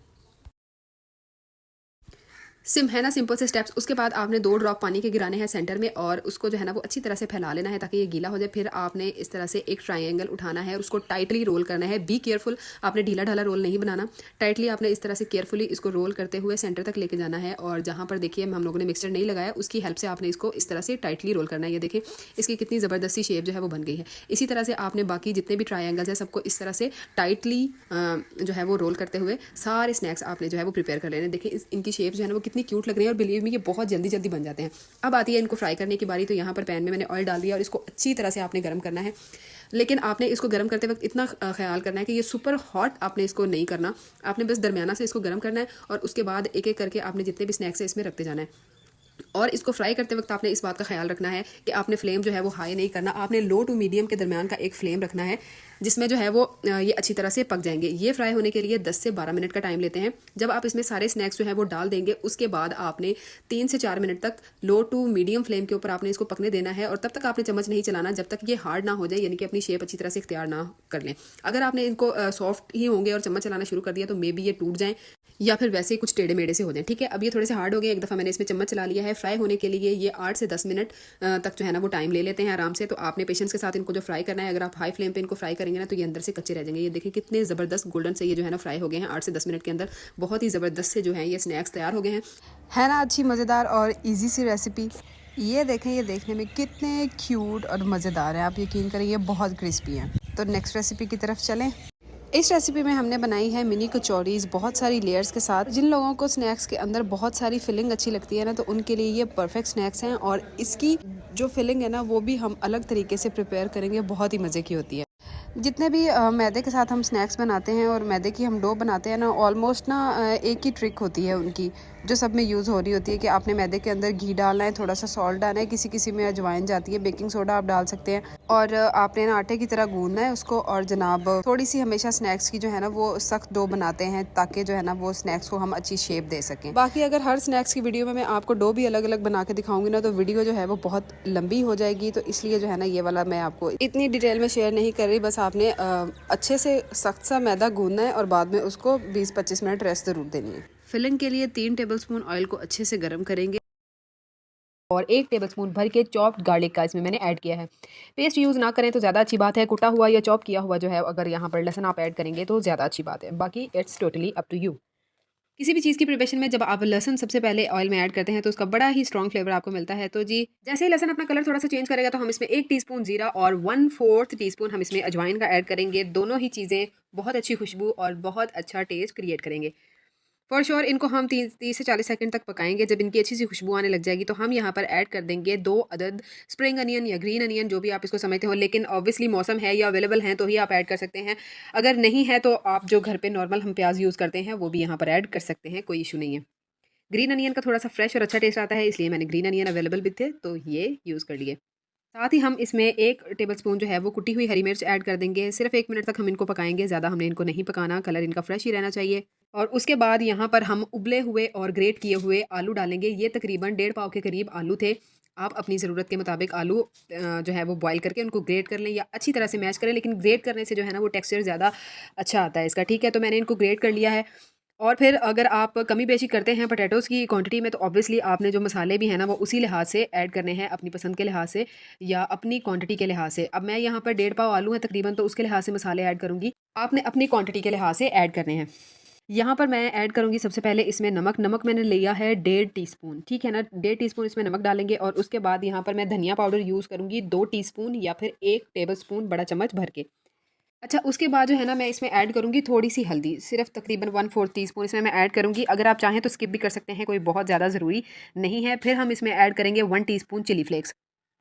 है ना सिंपल से स्टेप्स। उसके बाद आपने 2 ड्रॉप पानी के गिराने हैं सेंटर में, और उसको जो है ना वो अच्छी तरह से फैला लेना है ताकि ये गीला हो जाए। फिर आपने इस तरह से एक ट्रायंगल उठाना है और उसको टाइटली रोल करना है। बी केयरफुल, आपने ढीला ढाला रोल नहीं बनाना, टाइटली आपने इस तरह से केयरफुली इसको रोल करते हुए सेंटर तक लेके जाना है। और जहाँ पर देखिए हम लोगों ने मिक्सचर नहीं लगाया उसकी हेल्प से आपने इसको इस तरह से टाइटली रोल करना है। ये देखिए इसकी कितनी ज़बरदस्ती शेप जो है वो बन गई है। इसी तरह से आपने बाकी जितने भी ट्रायंगल्स हैं सबको इस तरह से टाइटली जो है वो रोल करते हुए सारे स्नैक्स आपने जो है वो प्रिपेयर कर लेने। देखिए इनकी शेप जो है ना वो कितनी क्यूट लग रही है, और में ये बहुत जल्दी जल्दी बन जाते हैं। अब आती है इनको फ्राई करने की बारी। तो यहाँ पर पैन में मैंने ऑयल डाल दिया और इसको अच्छी तरह से आपने गर्म करना है, लेकिन आपने इसको गर्म करते वक्त इतना ख्याल करना है कि ये सुपर हॉट आपने इसको नहीं करना, आपने बस दरमियाना से इसको गर्म करना है, और उसके बाद एक एक करके आपने जितने भी स्नैक्स हैं इसमें रखते जाना है। और इसको फ्राई करते वक्त आपने इस बात का ख्याल रखना है कि आपने फ्लेम जो है वो हाई नहीं करना, आपने लो टू मीडियम के दरमियान का एक फ्लेम रखना है जिसमें जो है वो ये अच्छी तरह से पक जाएंगे। ये फ्राई होने के लिए 10 से 12 मिनट का टाइम लेते हैं। जब आप इसमें सारे स्नैक्स जो है वो डाल देंगे उसके बाद आपने 3 से 4 मिनट तक लो टू मीडियम फ्लेम के ऊपर आपने इसको पकने देना है, और तब तक आपने चम्मच नहीं चलाना जब तक ये हार्ड ना हो जाए, यानी कि अपनी शेप अच्छी तरह से इख्तियार ना कर लें। अगर आपने इनको सॉफ्ट ही होंगे और चम्मच चलाना शुरू कर दिया तो मे बी ये टूट जाएं या फिर वैसे ही कुछ टेढ़े मेढ़े से हो जाए। ठीक है, अब ये थोड़े से हार्ड हो गए। एक दफ़ा मैंने इसमें चम्मच चला लिया है। फ्राई होने के लिए ये 8 से 10 मिनट तक जो है ना वो टाइम ले लेते हैं आराम से। तो आपने पेशेंस के साथ इनको जो फ्राई करना है, अगर आप हाई फ्लेम पे इनको फ्राई करेंगे ना तो ये अंदर से कच्चे रह जाएंगे। ये देखिए कितने ज़बरदस्त गोल्डन से ये जो है ना फ्राई हो गए हैं 8 से 10 मिनट के अंदर। बहुत ही ज़बरदस्त से जो है ये स्नैक्स तैयार हो गए हैं। है ना अच्छी मज़ेदार और ईजी सी रेसिपी। ये देखें, ये देखने में कितने क्यूट और मज़ेदार हैं। आप यकीन करें ये बहुत क्रिस्पी हैं। तो नेक्स्ट रेसिपी की तरफ चलें। इस रेसिपी में हमने बनाई है मिनी कचौरीज़ बहुत सारी लेयर्स के साथ। जिन लोगों को स्नैक्स के अंदर बहुत सारी फिलिंग अच्छी लगती है ना, तो उनके लिए ये परफेक्ट स्नैक्स हैं। और इसकी जो फिलिंग है ना वो भी हम अलग तरीके से प्रिपेयर करेंगे, बहुत ही मज़े की होती है। जितने भी मैदे के साथ हम स्नैक्स बनाते हैं और मैदे की हम डो बनाते हैं ना, ऑलमोस्ट ना एक ही ट्रिक होती है उनकी, जो सब में यूज़ हो रही होती है कि आपने मैदे के अंदर घी डालना है, थोड़ा सा सॉल्ट डालना है, किसी किसी में अजवाइन जाती है, बेकिंग सोडा आप डाल सकते हैं, और आपने ना आटे की तरह गूंदना है उसको। और जनाब थोड़ी सी हमेशा स्नैक्स की जो है ना वो सख्त डो बनाते हैं, ताकि जो है ना वो स्नैक्स को हम अच्छी शेप दे सकें। बाकी अगर हर स्नैक्स की वीडियो में मैं आपको डो भी अलग अलग बना के दिखाऊंगी ना, तो वीडियो जो है वो बहुत लंबी हो जाएगी, तो इसलिए जो है ना ये वाला मैं आपको इतनी डिटेल में शेयर नहीं कर रही। बस आपने अच्छे से सख्त सा मैदा गूंदना है और बाद में उसको 20-25 मिनट रेस्ट ज़रूर देनी है। फिलिंग के लिए 3 टेबलस्पून ऑयल को अच्छे से गर्म करेंगे और 1 टेबलस्पून भर के चॉप्ड गार्लिक का इसमें मैंने ऐड किया है। पेस्ट यूज़ ना करें तो ज़्यादा अच्छी बात है, कुटा हुआ या चॉप किया हुआ जो है अगर यहाँ पर लहसुन आप ऐड करेंगे तो ज़्यादा अच्छी बात है, बाकी it's totally up to you. किसी भी चीज़ की प्रिपरेशन में जब आप लहसुन सबसे पहले ऑयल में ऐड करते हैं तो उसका बड़ा ही स्ट्रॉन्ग फ्लेवर आपको मिलता है। तो जी जैसे ही लहसुन अपना कलर थोड़ा सा चेंज करेगा तो हम इसमें 1 टीस्पून जीरा और 1/4 टीस्पून हम इसमें अजवाइन का ऐड करेंगे। दोनों ही चीज़ें बहुत अच्छी खुशबू और बहुत अच्छा टेस्ट क्रिएट करेंगे। फॉर श्योर इनको हम 30 से 40 सेकंड तक पकाएंगे। जब इनकी अच्छी सी खुशबू आने लग जाएगी तो हम यहाँ पर ऐड कर देंगे 2 अदद स्प्रिंग अनियन या ग्रीन अनियन, जो भी आप इसको समझते हो, लेकिन ऑब्वियसली मौसम है या अवेलेबल हैं तो ही आप ऐड कर सकते हैं। अगर नहीं है तो आप जो घर पे नॉर्मल हम प्याज यूज़ करते हैं वो भी यहाँ पर ऐड कर सकते हैं, कोई इशू नहीं है। ग्रीन अनियन का थोड़ा सा फ्रेश और अच्छा टेस्ट आता है, इसलिए मैंने ग्रीन अनियन अवेलेबल भी थे तो ये यूज़ कर लिए। साथ ही हम इसमें 1 टेबलस्पून जो है वो कुटी हुई हरी मिर्च ऐड कर देंगे। सिर्फ 1 मिनट तक हम इनको पकाएंगे, ज़्यादा हमने इनको नहीं पकाना, कलर इनका फ्रेश ही रहना चाहिए। और उसके बाद यहाँ पर हम उबले हुए और ग्रेट किए हुए आलू डालेंगे। ये तकरीबन 1.5 पाव के करीब आलू थे। आप अपनी ज़रूरत के मुताबिक आलू जो है वो बॉयल करके उनको ग्रेट कर लें या अच्छी तरह से मैश करें, लेकिन ग्रेट करने से जो है ना वो टेक्सचर ज़्यादा अच्छा आता है इसका, ठीक है। तो मैंने इनको ग्रेट कर लिया है। और फिर अगर आप कमी बेशी करते हैं पोटैटोज़ की क्वांटिटी में तो ऑब्वियसली आपने जो मसाले भी हैं ना वो उसी लिहाज से ऐड करने हैं, अपनी पसंद के लिहाज से या अपनी क्वांटिटी के लिहाज से। अब मैं यहाँ पर 1.5 पाव आलू है तकरीबन, तो उसके लिहाज से मसाले ऐड करूँगी, आपने अपनी क्वांटिटी के लिहाज से ऐड करने हैं। यहाँ पर मैं ऐड करूँगी सबसे पहले इसमें नमक मैंने लिया है 1.5 टीस्पून, ठीक है ना। 1.5 टीस्पून इसमें नमक डालेंगे और उसके बाद यहाँ पर मैं धनिया पाउडर यूज़ करूँगी 2 टीस्पून या फिर 1 टेबलस्पून बड़ा चम्मच भर के। अच्छा, उसके बाद जो है ना मैं इसमें ऐड करूँगी थोड़ी सी हल्दी, सिर्फ तकरीबन 1/4 टीस्पून इसमें मैं ऐड करूँगी। अगर आप चाहें तो स्किप भी कर सकते हैं, कोई बहुत ज़्यादा ज़रूरी नहीं है। फिर हम इसमें ऐड करेंगे 1 teaspoon chilli flakes.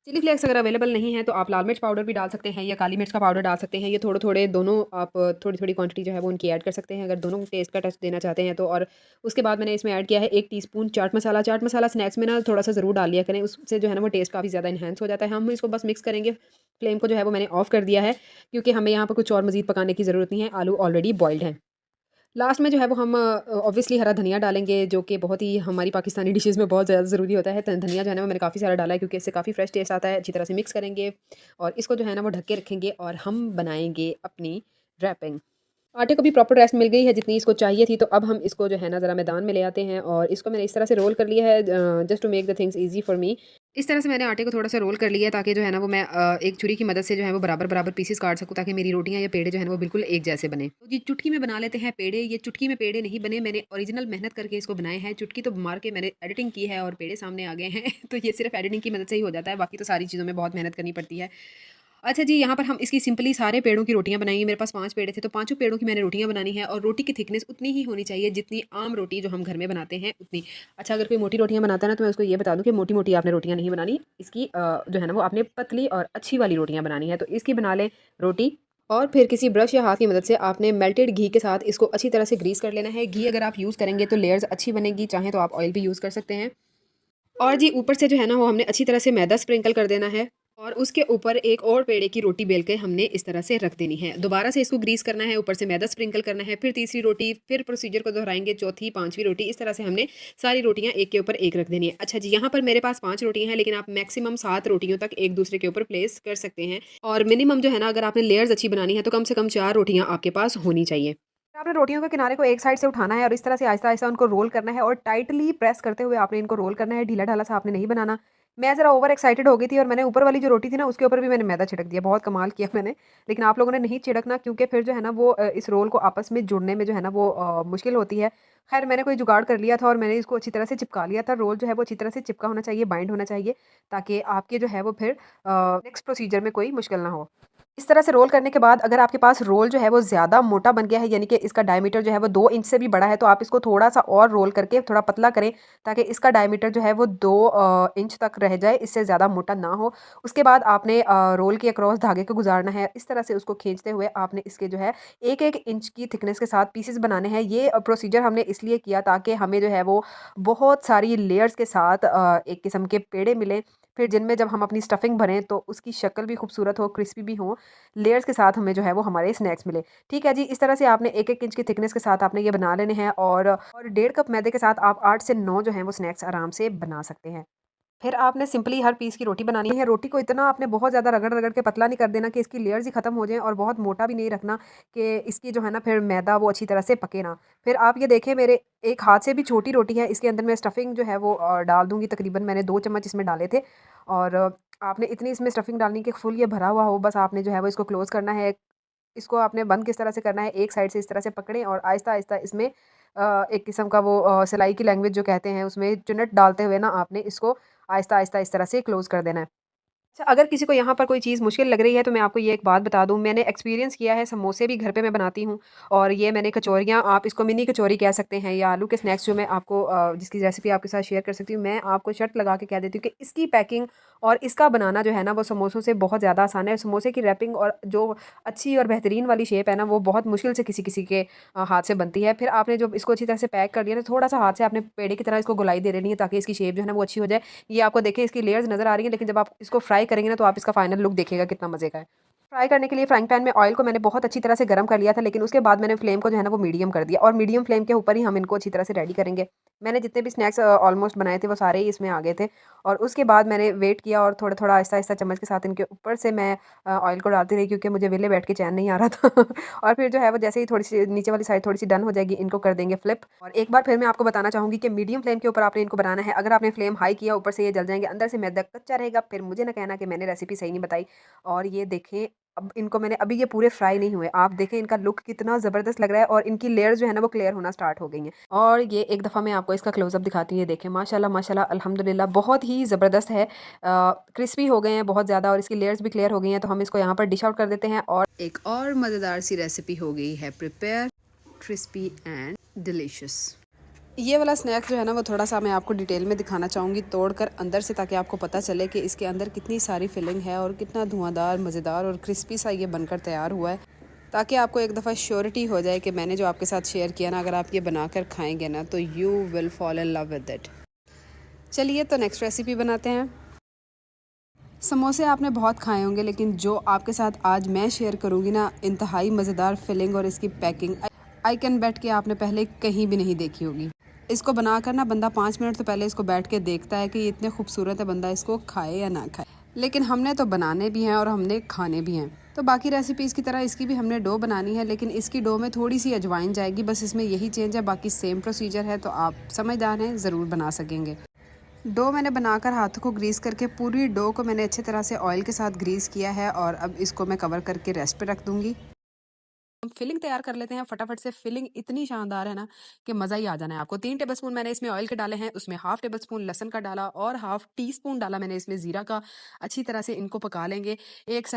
Chilli flakes अगर अवेलेबल नहीं है तो आप लाल मिर्च पाउडर भी डाल सकते हैं या काली मिर्च का पाउडर डाल सकते हैं। ये थोड़े-थोड़े दोनों आप थोड़ी-थोड़ी क्वांटिटी जो है वो उनकी ऐड कर सकते हैं अगर दोनों टेस्ट का टच देना चाहते हैं तो। और उसके बाद मैंने इसमें ऐड किया है 1 टीस्पून चाट मसाला। चाट मसाला स्नैक्स में ना थोड़ा-सा ज़रूर डाल लिया करें, उससे जो है ना वो टेस्ट काफ़ी ज़्यादा एनहांस हो जाता है। हम इसको बस मिक्स करेंगे। फ्लेम को जो है वो मैंने ऑफ कर दिया है क्योंकि हमें यहाँ पर कुछ और मज़ीद पकाने की ज़रूरत नहीं है, आलू ऑलरेडी बॉइल्ड हैं। लास्ट में जो है वो हम ऑब्वियसली हरा धनिया डालेंगे, जो कि बहुत ही हमारी पाकिस्तानी डिशेज़ में बहुत ज़्यादा ज़रूरी होता है। धनिया जो है ना वो मैंने काफ़ी सारा डाला है क्योंकि इससे काफ़ी फ्रेश टेस्ट आता है। अच्छी तरह से मिक्स करेंगे और इसको जो है ना वो ढक के रखेंगे और हम बनाएंगे अपनी रैपिंग। आटे को भी प्रॉपर रेस्ट मिल गई है जितनी इसको चाहिए थी, तो अब हम इसको जो है ना ज़रा मैदान में ले आते हैं और इसको मैंने इस तरह से रोल कर लिया है just to make the things easy for me. इस तरह से मैंने आटे को थोड़ा सा रोल कर लिया है ताकि जो है ना वो मैं एक छुरी की मदद से जो है वो बराबर बराबर पीसेस काट सकूँ, ताकि मेरी रोटियां या पेड़े जो है ना वो बिल्कुल एक जैसे बने। तो जी चुटकी में बना लेते हैं पेड़े। ये चुटकी में पेड़े नहीं बने, मैंने ओरिजिनल मेहनत करके इसको बनाए हैं। चुटकी तो मार के मैंने एडिटिंग की है और पेड़े सामने आ गए हैं तो ये सिर्फ एडिटिंग की मदद से ही हो जाता है, बाकी तो सारी चीज़ों में बहुत मेहनत करनी पड़ती है। अच्छा जी, यहाँ पर हम इसकी सिंपली सारे पेड़ों की रोटियाँ बनाएंगे। मेरे पास 5 पेड़े थे तो पाँचों पेड़ों की मैंने रोटियाँ बनानी है और रोटी की थिकनेस उतनी ही होनी चाहिए जितनी आम रोटी जो हम घर में बनाते हैं उतनी। अच्छा, अगर कोई मोटी रोटियाँ बनाता है ना तो मैं उसको ये बता दूँ कि मोटी मोटी आपने रोटियाँ नहीं बनानी, इसकी जो है ना वो आपने पतली और अच्छी वाली रोटियाँ बनानी है। तो इसकी बना लें रोटी और फिर किसी ब्रश या हाथ की मदद से आपने मेल्टेड घी के साथ इसको अच्छी तरह से ग्रीस कर लेना है। घी अगर आप यूज़ करेंगे तो लेयर्स अच्छी बनेगी, चाहें तो आप ऑयल भी यूज़ कर सकते हैं। और जी ऊपर से जो है ना वो हमने अच्छी तरह से मैदा स्प्रिंकल कर देना है और उसके ऊपर एक और पेड़े की रोटी बेल के हमने इस तरह से रख देनी है। दोबारा से इसको ग्रीस करना है, ऊपर से मैदा स्प्रिंकल करना है, फिर तीसरी रोटी, फिर प्रोसीजर को दोहराएंगे, चौथी, पांचवी रोटी, इस तरह से हमने सारी रोटियां एक के ऊपर एक रख देनी है। अच्छा जी, यहाँ पर मेरे पास 5 रोटियां हैं, लेकिन आप मैक्सिमम 7 रोटियों तक एक दूसरे के ऊपर प्लेस कर सकते हैं। और मिनिमम जो है ना अगर आपने लेयर्स अच्छी बनानी है तो कम से कम 4 रोटियां आपके पास होनी चाहिए। आपने रोटियों के किनारे को एक साइड से उठाना है और इस तरह से आहिस्ता आहिस्ता उनको रोल करना है और टाइटली प्रेस करते हुए आपने इनको रोल करना है। ढीला ढाला सा आपने नहीं बनाना। मैं ज़रा ओवर एक्साइटेड हो गई थी और मैंने ऊपर वाली जो रोटी थी ना उसके ऊपर भी मैंने मैदा छिड़क दिया। बहुत कमाल किया मैंने, लेकिन आप लोगों ने नहीं छिड़कना क्योंकि फिर जो है ना वो इस रोल को आपस में जुड़ने में जो है ना वो मुश्किल होती है। खैर मैंने कोई जुगाड़ कर लिया था और मैंने इसको अच्छी तरह से चिपका लिया था। रोल जो है वो अच्छी तरह से चिपका होना चाहिए, बाइंड होना चाहिए, ताकि आपके जो है वो फिर नेक्स्ट प्रोसीजर में कोई मुश्किल ना हो। इस तरह से रोल करने के बाद अगर आपके पास रोल जो है वो ज़्यादा मोटा बन गया है, यानी कि इसका डायमीटर जो है वो 2 इंच से भी बड़ा है, तो आप इसको थोड़ा-सा और रोल करके थोड़ा पतला करें, ताकि इसका डायमीटर जो है वो 2 इंच तक रह जाए, इससे ज़्यादा मोटा ना हो। उसके बाद आपने रोल के अक्रॉस धागे को गुज़ारना है। इस तरह से उसको खींचते हुए आपने इसके जो है 1-1 इंच की थिकनेस के साथ पीसेस बनाने हैं। ये प्रोसीजर हमने इसलिए किया ताकि हमें जो है वो बहुत सारी लेयर्स के साथ एक किस्म के पेड़े मिलें, फिर जिनमें जब हम अपनी स्टफिंग भरें तो उसकी शक्ल भी खूबसूरत हो, क्रिस्पी भी हो, लेयर्स के साथ हमें जो है वो हमारे स्नैक्स मिले। ठीक है जी, इस तरह से आपने 1-1 इंच की थिकनेस के साथ आपने ये बना लेने हैं, और 1.5 कप मैदे के साथ आप 8 से 9 जो हैं वो स्नैक्स आराम से बना सकते हैं। फिर आपने सिंपली हर पीस की रोटी बनानी है। रोटी को इतना आपने बहुत ज़्यादा रगड़-रगड़ के पतला नहीं कर देना कि इसकी लेयर्स ही ख़त्म हो जाएँ, और बहुत मोटा भी नहीं रखना कि इसकी जो है ना फिर मैदा वो अच्छी तरह से पके ना। फिर आप ये देखें, मेरे एक हाथ से भी छोटी रोटी है, इसके अंदर मैं स्टफिंग जो है वो डाल दूँगी। तकरीबन मैंने 2 चम्मच इसमें डाले थे, और आपने इतनी इसमें स्टफिंग डालनी कि फुल ये भरा हुआ हो। बस आपने जो है वो इसको क्लोज़ करना है। इसको आपने बंद किस तरह से करना है, एक साइड से इस तरह से पकड़ें और आहिस्ता-आहिस्ता इसमें एक किस्म का वो सिलाई की लैंग्वेज जो कहते हैं, उसमें चुनट डालते हुए ना आपने इसको आहिस्ता-आहिस्ता इस तरह से क्लोज़ कर देना है। अच्छा, अगर किसी को यहाँ पर कोई चीज़ मुश्किल लग रही है, तो मैं आपको ये एक बात बता दूँ, मैंने एक्सपीरियंस किया है, समोसे भी घर पे मैं बनाती हूँ, और ये मैंने कचौरियाँ, आप इसको मिनी कचौरी कह सकते हैं, या आलू के स्नैक्स जो मैं आपको जिसकी रेसिपी आपके साथ शेयर कर सकती हूँ, मैं आपको शर्त लगा के कह देती हूँ कि इसकी पैकिंग और इसका बनाना जो है ना वो समोसों से बहुत ज़्यादा आसान है। समोसे की रैपिंग और जो अच्छी और बेहतरीन वाली शेप है ना, वो बहुत मुश्किल से किसी-किसी के हाथ से बनती है। फिर आपने जब इसको अच्छी तरह से पैक कर लिया ना, थोड़ा-सा हाथ से आपने पेड़े की तरह इसको गोलाई दे लेनी है, ताकि इसकी शेप जो है ना वो अच्छी हो जाए। ये आपको देखें, इसकी लेयर्स नज़र आ रही हैं, लेकिन जब आप इसको फ्राई करेंगे ना, तो आप इसका फाइनल लुक देखिएगा कितना मज़े का है। फ्राई करने के लिए फ्राइंग पैन में ऑयल को मैंने बहुत अच्छी तरह से गर्म कर लिया था, लेकिन उसके बाद मैंने फ्लेम को जो है ना वो मीडियम कर दिया, और मीडियम फ्लेम के ऊपर ही हम इनको अच्छी तरह से रेडी करेंगे। मैंने जितने भी स्नैक्स ऑलमोस्ट बनाए थे वो सारे ही इसमें आ गए थे, और उसके बाद मैंने वेट किया, और थोड़ा-थोड़ा आहिस्ता-आहिस्ता चम्मच के साथ इनके ऊपर से मैं ऑयल को डालती रही, क्योंकि मुझे वेले बैठ के चैन नहीं आ रहा था। और फिर जो है वो जैसे ही थोड़ी-सी नीचे वाली साइड थोड़ी-सी डन हो जाएगी, इनको कर देंगे फ्लिप। और एक बार फिर मैं आपको बताना चाहूँगी कि मीडियम फ्लेम के ऊपर आपने इनको बनाना है। अगर आपने फ्लेम हाई किया, ऊपर से ये जल जाएँगे, अंदर से मैदा कच्चा रहेगा, फिर मुझे ना कहना कि मैंने रेसिपी सही नहीं बताई। और ये देखें, अब इनको मैंने अभी ये पूरे फ्राई नहीं हुए, आप देखें इनका लुक कितना ज़बरदस्त लग रहा है, और इनकी लेयर जो है ना वो क्लियर होना स्टार्ट हो गई हैं। और ये एक दफ़ा मैं आपको इसका क्लोज़अप दिखाती हूँ। ये देखें, माशाल्लाह माशाल्लाह अल्हम्दुलिल्लाह, बहुत ही ज़बरदस्त है। क्रिस्पी हो गए हैं बहुत ज़्यादा, और इसकी लेयर्स भी क्लियर हो गई हैं, तो हम इसको यहाँ पर डिश आउट कर देते हैं। और एक और मज़ेदार सी रेसिपी हो गई है प्रिपेयर, क्रिस्पी एंड डिलीशियस। ये वाला स्नैक जो है ना वो थोड़ा सा मैं आपको डिटेल में दिखाना चाहूँगी तोड़कर अंदर से, ताकि आपको पता चले कि इसके अंदर कितनी सारी फिलिंग है, और कितना धुआंधार, मज़ेदार और क्रिस्पी सा ये बनकर तैयार हुआ है। ताकि आपको एक दफ़ा श्योरिटी हो जाए कि मैंने जो आपके साथ शेयर किया ना, अगर आप ये बनाकर खाएंगे ना, तो you will fall in love with it. चलिए, तो नेक्स्ट रेसिपी बनाते हैं। समोसे आपने बहुत खाए होंगे, लेकिन जो आपके साथ आज मैं शेयर करूँगी ना, इंतहाई मज़ेदार फिलिंग और इसकी पैकिंग, आई कैन बेट कि आपने पहले कहीं भी नहीं देखी होगी। इसको बनाकर ना बंदा 5 मिनट तो पहले इसको बैठ के देखता है कि ये इतने खूबसूरत है, बंदा इसको खाए या ना खाए। लेकिन हमने तो बनाने भी हैं और हमने खाने भी हैं। तो बाकी रेसिपीज़ की तरह इसकी भी हमने डो बनानी है, लेकिन इसकी डो में थोड़ी सी अजवाइन जाएगी, बस इसमें यही चेंज है, बाकी सेम प्रोसीजर है। तो आप समझदार हैं, ज़रूर बना सकेंगे। डो मैंने बनाकर हाथों को ग्रीस करके, पूरी डो को मैंने अच्छी तरह से ऑयल के साथ ग्रीस किया है, और अब इसको मैं कवर करके रेस्ट पे रख दूंगी। हम फिलिंग तैयार कर लेते हैं फटाफट से। फिलिंग इतनी शानदार है ना कि मज़ा ही आ जाना है आपको। 3 टेबलस्पून मैंने इसमें ऑयल के डाले हैं, उसमें हाफ टेबलस्पून लहसुन का डाला, और हाफ टी स्पून डाला मैंने इसमें ज़ीरा का। अच्छी तरह से इनको पका लेंगे एक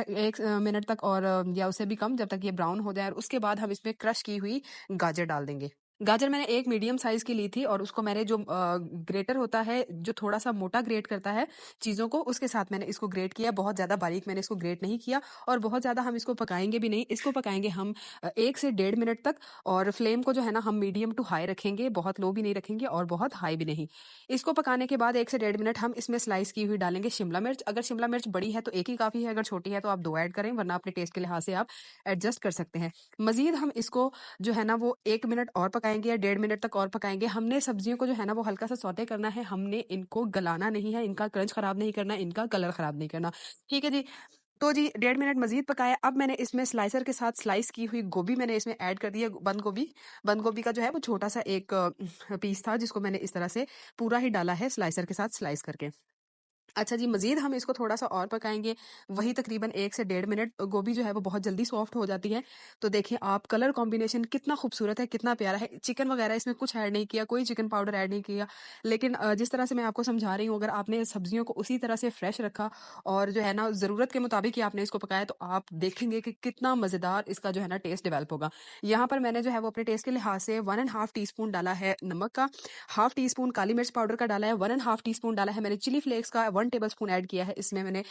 मिनट तक, और या उससे भी कम, जब तक ये ब्राउन हो जाए। और उसके बाद हम इसमें क्रश की हुई गाजर डाल देंगे। गाजर मैंने एक मीडियम साइज़ की ली थी, और उसको मैंने जो ग्रेटर होता है, जो थोड़ा सा मोटा ग्रेट करता है चीज़ों को, उसके साथ मैंने इसको ग्रेट किया। बहुत ज़्यादा बारीक मैंने इसको ग्रेट नहीं किया, और बहुत ज़्यादा हम इसको पकाएंगे भी नहीं। इसको पकाएंगे हम 1 से 1.5 मिनट तक, और फ्लेम को जो है ना हम मीडियम टू हाई रखेंगे, बहुत लो भी नहीं रखेंगे और बहुत हाई भी नहीं। इसको पकाने के बाद 1 से 1.5 मिनट हम इसमें स्लाइस की हुई डालेंगे शिमला मिर्च। अगर शिमला मिर्च बड़ी है तो एक ही काफ़ी है, अगर छोटी है तो आप 2 ऐड करें, वरना अपने टेस्ट के लिहाज से आप एडजस्ट कर सकते हैं। मज़ीद हम इसको जो है ना वो 1 मिनट और पकाएंगे, या 1.5 मिनट तक और पकाएंगे। हमने सब्जियों को जो है ना वो हल्का सा सौटे करना है, हमने इनको गलाना नहीं है, इनका क्रंच खराब नहीं करना, इनका कलर खराब नहीं करना। ठीक है जी। तो जी 1.5 मिनट मज़ीद पकाया। अब मैंने इसमें स्लाइसर के साथ स्लाइस की हुई गोभी मैंने इसमें ऐड कर दी है, बंद गोभी। बंद गोभी का जो है वो छोटा-सा एक पीस था, जिसको मैंने इस तरह से पूरा ही डाला है स्लाइसर के साथ स्लाइस करके। अच्छा जी, मज़ीद हम इसको थोड़ा-सा और पकाएँगे, वही तकरीबन 1 से डेढ़ मिनट। गोभी जो है वो बहुत जल्दी सॉफ्ट हो जाती है। तो देखिए आप कलर कॉम्बिनेशन कितना खूबसूरत है, कितना प्यारा है। चिकन वगैरह इसमें कुछ ऐड नहीं किया, कोई चिकन पाउडर ऐड नहीं किया। लेकिन जिस तरह से मैं आपको समझा रही हूँ, अगर आपने सब्जियों को उसी तरह से फ्रेश रखा और जो है ना ज़रूरत के मुताबिक ही आपने इसको पकाया, तो आप देखेंगे कि कितना मज़ेदार इसका जो है ना टेस्ट डेवलप होगा। यहाँ पर मैंने जो है वो अपने टेस्ट के लिहाज से 1 एंड हाफ टीस्पून डाला है नमक का, हाफ टी स्पून काली मिर्च पाउडर का डाला है, 1 एंड हाफ टी स्पून डाला है मैंने चिली फ्लेक्स का, 1 टेबलस्पून ऐड किया है इसमें मैंने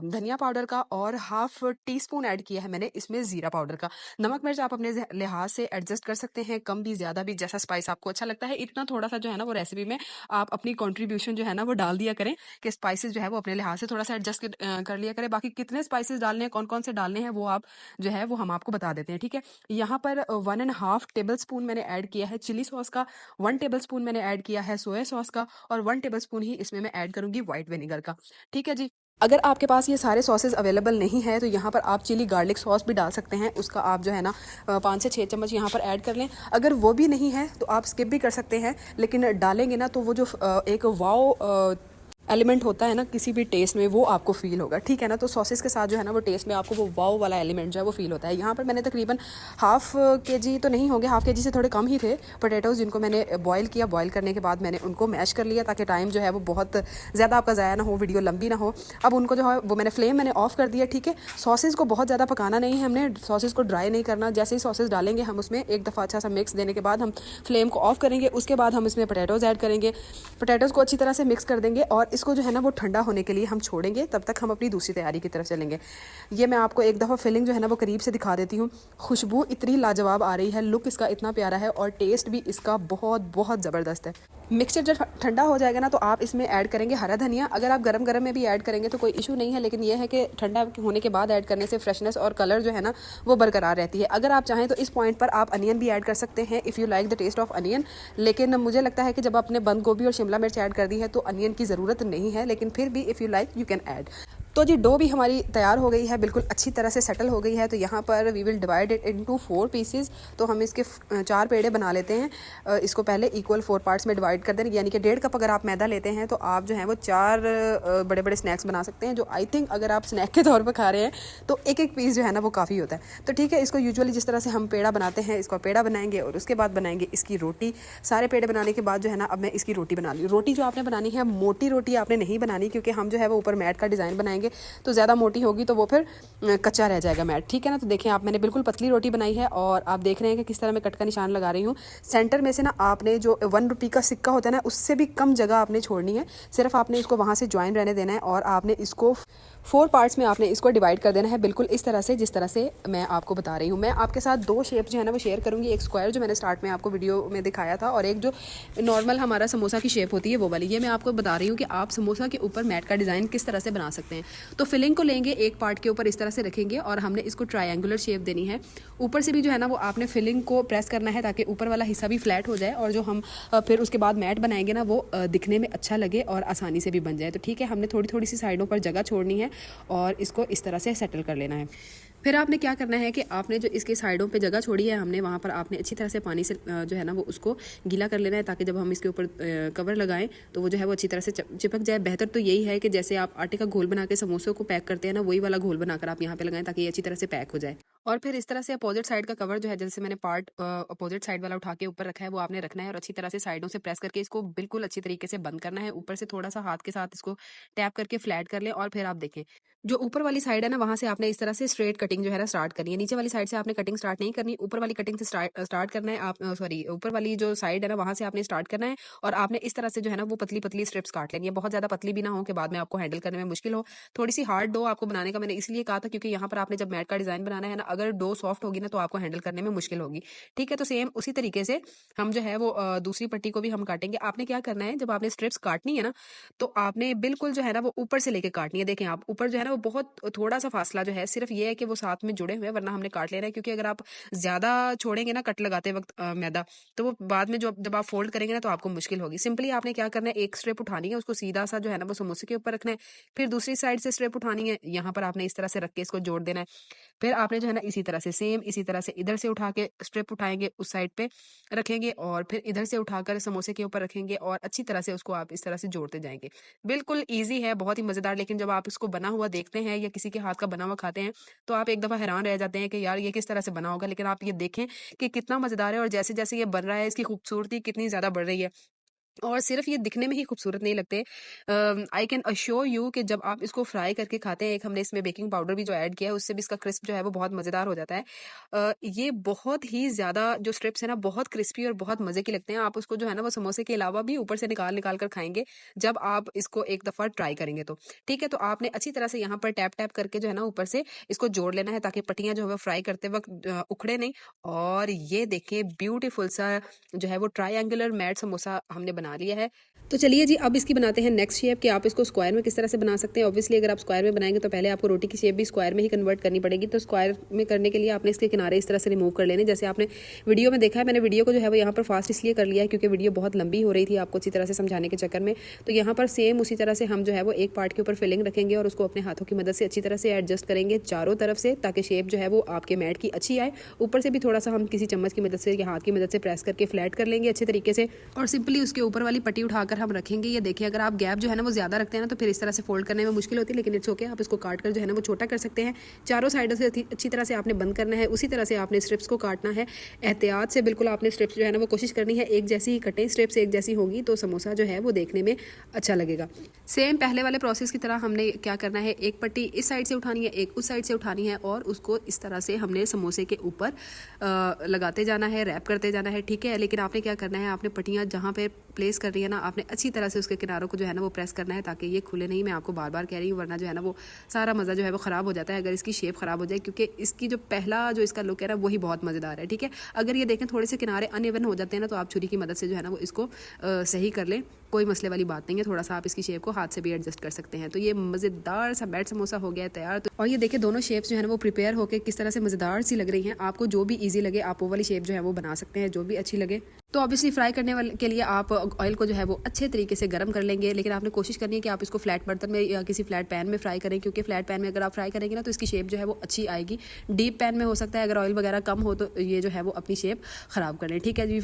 धनिया पाउडर का, और हाफ टी स्पून ऐड किया है मैंने इसमें जीरा पाउडर का। नमक मिर्च आप अपने लिहाज से एडजस्ट कर सकते हैं, कम भी ज्यादा भी, जैसा स्पाइस आपको अच्छा लगता है। इतना थोड़ा सा जो है ना वो रेसिपी में आप अपनी कॉन्ट्रीब्यूशन जो है ना वो डाल दिया करें, कि स्पाइसेस जो है वो अपने लिहाज से थोड़ा सा एडजस्ट कर लिया करें। बाकी कितने स्पाइसेस डालने हैं, कौन कौन से डालने हैं, वो आप जो है वो हम आपको बता देते हैं, ठीक है। यहाँ पर 1 एंड हाफ टेबल स्पून मैंने ऐड किया है चिली सॉस का, 1 टेबलस्पून मैंने ऐड किया है सोया सॉस का, और 1 टेबलस्पून ही इसमें मैं ऐड करूंगी व्हाइट विनेगर का, ठीक है जी। अगर आपके पास ये सारे सॉसेस अवेलेबल नहीं है तो यहाँ पर आप चिली गार्लिक सॉस भी डाल सकते हैं, उसका आप जो है ना 5 से 6 चम्मच यहाँ पर ऐड कर लें। अगर वो भी नहीं है तो आप स्किप भी कर सकते हैं, लेकिन डालेंगे ना तो वो जो एक वाओ एलिमेंट होता है ना किसी भी टेस्ट में, वो आपको फील होगा, ठीक है ना। तो सॉसेस के साथ जो है ना वो टेस्ट में आपको वो वाव वाला एलिमेंट जो है वो फील होता है। यहाँ पर मैंने तकरीबन हाफ केजी तो नहीं होंगे, हाफ केजी से थोड़े कम ही थे पोटैटोज़, जिनको मैंने बॉयल किया। बॉयल करने के बाद मैंने उनको मैश कर लिया, ताकि टाइम जो है वो बहुत ज़्यादा आपका ज़ाया ना हो, वीडियो लंबी ना हो। अब उनको जो है वो मैंने ऑफ कर दिया, ठीक है। सॉसेस को बहुत ज़्यादा पकाना नहीं है हमने, सॉसेस को ड्राई नहीं करना। जैसे ही सॉसेस डालेंगे हम उसमें एक दफ़ा अच्छा सा मिक्स देने के बाद हम फ्लेम को ऑफ करेंगे। उसके बाद हम इसमें पोटैटोज़ ऐड करेंगे, पोटैटोज़ को अच्छी तरह से मिक्स कर देंगे, और इसको जो है ना वो ठंडा होने के लिए हम छोड़ेंगे। तब तक हम अपनी दूसरी तैयारी की तरफ चलेंगे। ये मैं आपको एक दफ़ा फिलिंग जो है ना वो करीब से दिखा देती हूँ। खुशबू इतनी लाजवाब आ रही है, लुक इसका इतना प्यारा है, और टेस्ट भी इसका बहुत बहुत ज़बरदस्त है। मिक्सचर जब ठंडा हो जाएगा ना तो आप इसमें ऐड करेंगे हरा धनिया। अगर आप गरम गरम में भी ऐड करेंगे तो कोई इशू नहीं है, लेकिन यह है कि ठंडा होने के बाद ऐड करने से फ्रेशनेस और कलर जो है ना वो बरकरार रहती है। अगर आप चाहें तो इस पॉइंट पर आप अनियन भी ऐड कर सकते हैं, if you like the taste of onion. लेकिन मुझे लगता है कि जब आपने बंद गोभी और शिमला मिर्च ऐड कर दी है तो अनियन की ज़रूरत नहीं है, लेकिन फिर भी if you like you can add. तो जी डो भी हमारी तैयार हो गई है, बिल्कुल अच्छी तरह से सेटल हो गई है। तो यहाँ पर we will divide it into 4 pieces. तो हम इसके 4 पेड़े बना लेते हैं। इसको पहले इक्वल 4 पार्ट्स में डिवाइड कर देंगे, यानी कि 1.5 कप अगर आप मैदा लेते हैं तो आप जो है वो 4 बड़े बड़े स्नैक्स बना सकते हैं, जो आई थिंक अगर आप स्नैक के तौर पर खा रहे हैं तो एक एक पीस जो है ना वो काफ़ी होता है। तो ठीक है, इसको यूजुअली जिस तरह से हम पेड़ा बनाते हैं, इसको पेड़ा बनाएंगे और उसके बाद बनाएंगे इसकी रोटी। सारे पेड़े बनाने के बाद जो है ना अब मैं इसकी रोटी बना ली। रोटी जो आपने बनानी है, मोटी रोटी आपने नहीं बनानी, क्योंकि हम जो है वो ऊपर मैट का डिज़ाइन बनाएंगे, तो ज़्यादा मोटी होगी तो वो फिर कच्चा रह जाएगा मैट, ठीक है ना। तो देखें आप, मैंने बिल्कुल पतली रोटी बनाई है, और आप देख रहे हैं कि किस तरह मैं कट का निशान लगा रही हूँ। सेंटर में से ना आपने जो 1 रुपये का सिक्का होता है ना, उससे भी कम जगह आपने छोड़नी है। सिर्फ आपने इसको वहाँ से ज्वाइन रहने देना है, और आपने इसको 4 पार्ट्स में आपने इसको डिवाइड कर देना है, बिल्कुल इस तरह से जिस तरह से मैं आपको बता रही हूँ। मैं आपके साथ 2 शेप जो है ना वो शेयर करूँगी, एक स्क्वायर जो मैंने स्टार्ट में आपको वीडियो में दिखाया था, और एक जो नॉर्मल हमारा समोसा की शेप होती है वो वाली। ये मैं आपको बता रही हूँ कि आप समोसा के ऊपर मैट का डिज़ाइन किस तरह से बना सकते हैं। तो फिलिंग को लेंगे, एक पार्ट के ऊपर इस तरह से रखेंगे, और हमने इसको ट्रायंगुलर शेप देनी है। ऊपर से भी जो है ना वो आपने फिलिंग को प्रेस करना है, ताकि ऊपर वाला हिस्सा भी फ्लैट हो जाए, और जो हम फिर उसके बाद मैट बनाएंगे ना वो दिखने में अच्छा लगे और आसानी से भी बन जाए। तो ठीक है, हमने थोड़ी थोड़ी सी साइडों पर जगह छोड़नी है, और इसको इस तरह से सेटल कर लेना है। फिर आपने क्या करना है कि आपने जो इसके साइडों पे जगह छोड़ी है हमने, वहाँ पर आपने अच्छी तरह से पानी से जो है ना वो उसको गीला कर लेना है, ताकि जब हम इसके ऊपर कवर लगाएं तो वो जो है वो अच्छी तरह से चिपक जाए। बेहतर तो यही है कि जैसे आप आटे का घोल बना के समोसों को पैक करते हैं ना, वही वाला घोल बनाकर आप यहाँ पे लगाएं, ताकि ये अच्छी तरह से पैक हो जाए। और फिर इस तरह से अपोजिट साइड का कवर जो है, जैसे मैंने पार्ट अपोजिट साइड वाला उठा के ऊपर रखा है, वो आपने रखना है, और अच्छी तरह से साइडों से प्रेस करके इसको बिल्कुल अच्छी तरीके से बंद करना है। ऊपर से थोड़ा सा हाथ के साथ इसको टैप करके फ्लैट कर लें, और फिर आप देखें जो ऊपर वाली साइड है ना, वहां से आपने इस तरह से स्ट्रेट कटिंग जो है ना स्टार्ट करनी है। नीचे वाली साइड से आपने कटिंग स्टार्ट नहीं करनी, ऊपर वाली कटिंग से स्टार्ट करना है। आप सॉरी, ऊपर वाली जो साइड है ना वहां से आपने स्टार्ट करना है, और आपने इस तरह से जो है ना वो पतली पतली स्ट्रिप्स काट लेनी है। बहुत ज्यादा पतली भी ना हो कि बाद में आपको हैंडल करने में मुश्किल हो। थोड़ी सी हार्ड डो आपको बनाने का मैंने इसलिए कहा था, क्योंकि यहाँ पर आपने जब मैट का डिजाइन बनाना है ना, अगर डो सॉफ्ट होगी ना तो आपको हैंडल करने में मुश्किल होगी, ठीक है। तो सेम उसी तरीके से हम जो है वो दूसरी पट्टी को भी हम काटेंगे। आपने क्या करना है, जब आपने स्ट्रिप्स काटनी है ना, तो आपने बिल्कुल जो है ना वो ऊपर से लेके काटनी है। देखें आप, ऊपर जो है ना वो बहुत थोड़ा सा फासला जो है सिर्फ ये है कि वो साथ में जुड़े हुए हैं, वरना हमने काट लेना है। क्योंकि अगर आप ज़्यादा छोड़ेंगे ना कट लगाते वक्त मैदा, तो वो बाद में जब आप फोल्ड करेंगे ना तो आपको मुश्किल होगी। सिंपली आपने क्या करना है, एक स्ट्रिप उठानी है, उसको सीधा सा जो है ना वो समोसे के ऊपर रखना है। फिर दूसरी साइड से स्ट्रिप उठानी है, यहाँ पर आपने इस तरह से रख के इसको जोड़ देना है। फिर आपने जो है ना इसी तरह से सेम इसी तरह से इधर से उठा के स्ट्रिप उठाएंगे, उस साइड पे रखेंगे और फिर इधर से उठाकर समोसे के ऊपर रखेंगे और अच्छी तरह से उसको आप इस तरह से जोड़ते जाएंगे। बिल्कुल ईजी है, बहुत ही मज़ेदार। लेकिन जब आप इसको बना हुआ देखते हैं या किसी के हाथ का बना हुआ खाते हैं तो आप एक दफ़ा हैरान रह जाते हैं कि यार ये किस तरह से बना होगा। लेकिन आप ये देखें कि कितना मज़ेदार है और जैसे जैसे ये बन रहा है इसकी खूबसूरती कितनी ज़्यादा बढ़ रही है। और सिर्फ ये दिखने में ही खूबसूरत नहीं लगते, आई कैन अश्योर यू कि जब आप इसको फ्राई करके खाते हैं, एक हमने इसमें बेकिंग पाउडर भी जो ऐड किया है उससे भी इसका क्रिस्प जो है वो बहुत मज़ेदार हो जाता है। ये बहुत ही ज़्यादा जो स्ट्रिप्स है ना बहुत क्रिस्पी और बहुत मज़े के लगते हैं। आप उसको जो है ना वो समोसे के अलावा भी ऊपर से निकाल निकाल कर खाएंगे जब आप इसको एक दफ़ा ट्राई करेंगे तो। ठीक है, तो आपने अच्छी तरह से यहाँ पर टैप टैप करके जो है ना ऊपर से इसको जोड़ लेना है ताकि पट्टियाँ जो है वो फ्राई करते वक्त उखड़े नहीं। और ये देखें ब्यूटीफुल सा जो है वो ट्रायंगुलर मैट समोसा हमने बना लिया है। तो चलिए जी अब इसकी बनाते हैं नेक्स्ट शेप कि आप इसको स्क्वायर में किस तरह से बना सकते हैं। ऑब्वियसली अगर आप स्क्वायर में बनाएंगे तो पहले आपको रोटी की शेप भी स्क्वायर में ही कन्वर्ट करनी पड़ेगी। तो स्क्वायर में करने के लिए आपने इसके किनारे इस तरह से रिमूव कर लेने, जैसे आपने वीडियो में देखा है। मैंने वीडियो को जो है वो यहाँ पर फास्ट इसलिए कर लिया है क्योंकि वीडियो बहुत लंबी हो रही थी आपको अच्छी तरह से समझाने के चक्कर में। तो यहाँ पर सेम उसी तरह से हम जो है वो एक पार्ट के ऊपर फिलिंग रखेंगे और उसको अपने हाथों की मदद से अच्छी तरह से एडजस्ट करेंगे चारों तरफ से, ताकि शेप जो है वो आपके मैट की अच्छी आए। ऊपर से भी थोड़ा सा हम किसी चम्मच की मदद से या हाथ की मदद से प्रेस करके फ्लैट कर लेंगे अच्छे तरीके से और सिंपली उसके ऊपर वाली पट्टी उठाकर हम रखेंगे। ये देखिए अगर आप गैप जो है ना वो ज़्यादा रखते हैं ना तो फिर इस तरह से फोल्ड करने में मुश्किल होती है, लेकिन इट्स ओके, आप इसको काट कर जो है ना वो छोटा कर सकते हैं। चारों साइडों से अच्छी तरह से आपने बंद करना है, उसी तरह से आपने स्ट्रिप्स को काटना है। एहतियात से बिल्कुल आपने स्ट्रिप्स जो है ना वो कोशिश करनी है एक जैसी ही कटें, स्ट्रिप्स एक जैसी होगी तो समोसा जो है वो देखने में अच्छा लगेगा। सेम पहले वाले प्रोसेस की तरह हमने क्या करना है, एक पट्टी इस साइड से उठानी है, एक उस साइड से उठानी है और उसको इस तरह से हमने समोसे के ऊपर लगाते जाना है, रैप करते जाना है। ठीक है, लेकिन आपने क्या करना है, आपने पट्टियाँ जहाँ पे प्लेस कर रही है ना आपने अच्छी तरह से उसके किनारों को जो है ना वो प्रेस करना है ताकि ये खुले नहीं। मैं आपको बार बार कह रही हूँ, वरना जो है ना वो सारा मज़ा जो है वो ख़राब हो जाता है अगर इसकी शेप ख़राब हो जाए, क्योंकि इसकी जो पहला जो इसका लुक है ना वही बहुत मज़ेदार है। ठीक है, अगर ये देखें थोड़े से किनारे अनइवन हो जाते हैं ना तो आप छुरी की मदद से जो है ना वो इसको सही कर लें, कोई मसले वाली बात नहीं है। थोड़ा सा आप इसकी शेप को हाथ से भी एडजस्ट कर सकते हैं। तो ये मज़ेदार सा मैट समोसा हो गया है तैयार। तो और ये देखिए दोनों शेप्स जो है ना वो प्रिपेयर होकर किस तरह से मज़ेदार सी लग रही हैं। आपको जो भी ईजी लगे आप वो वाली शेप जो है वो बना सकते हैं, जो भी अच्छी लगे। तो ऑब्वियसली फ्राई करने वाले के लिए आप ऑयल को जो है वो अच्छे तरीके से गर्म कर लेंगे, लेकिन आपने कोशिश करनी है कि आप इसको फ्लैट बर्तन में या किसी फ्लैट पैन में फ्राई करें, क्योंकि फ्लैट पैन में अगर आप फ्राई करेंगे ना तो इसकी शेप जो है वो अच्छी आएगी। डीप पैन में हो सकता है अगर ऑयल वगैरह कम हो तो ये जो है वो अपनी शेप ख़राब कर लें। ठीक है जी,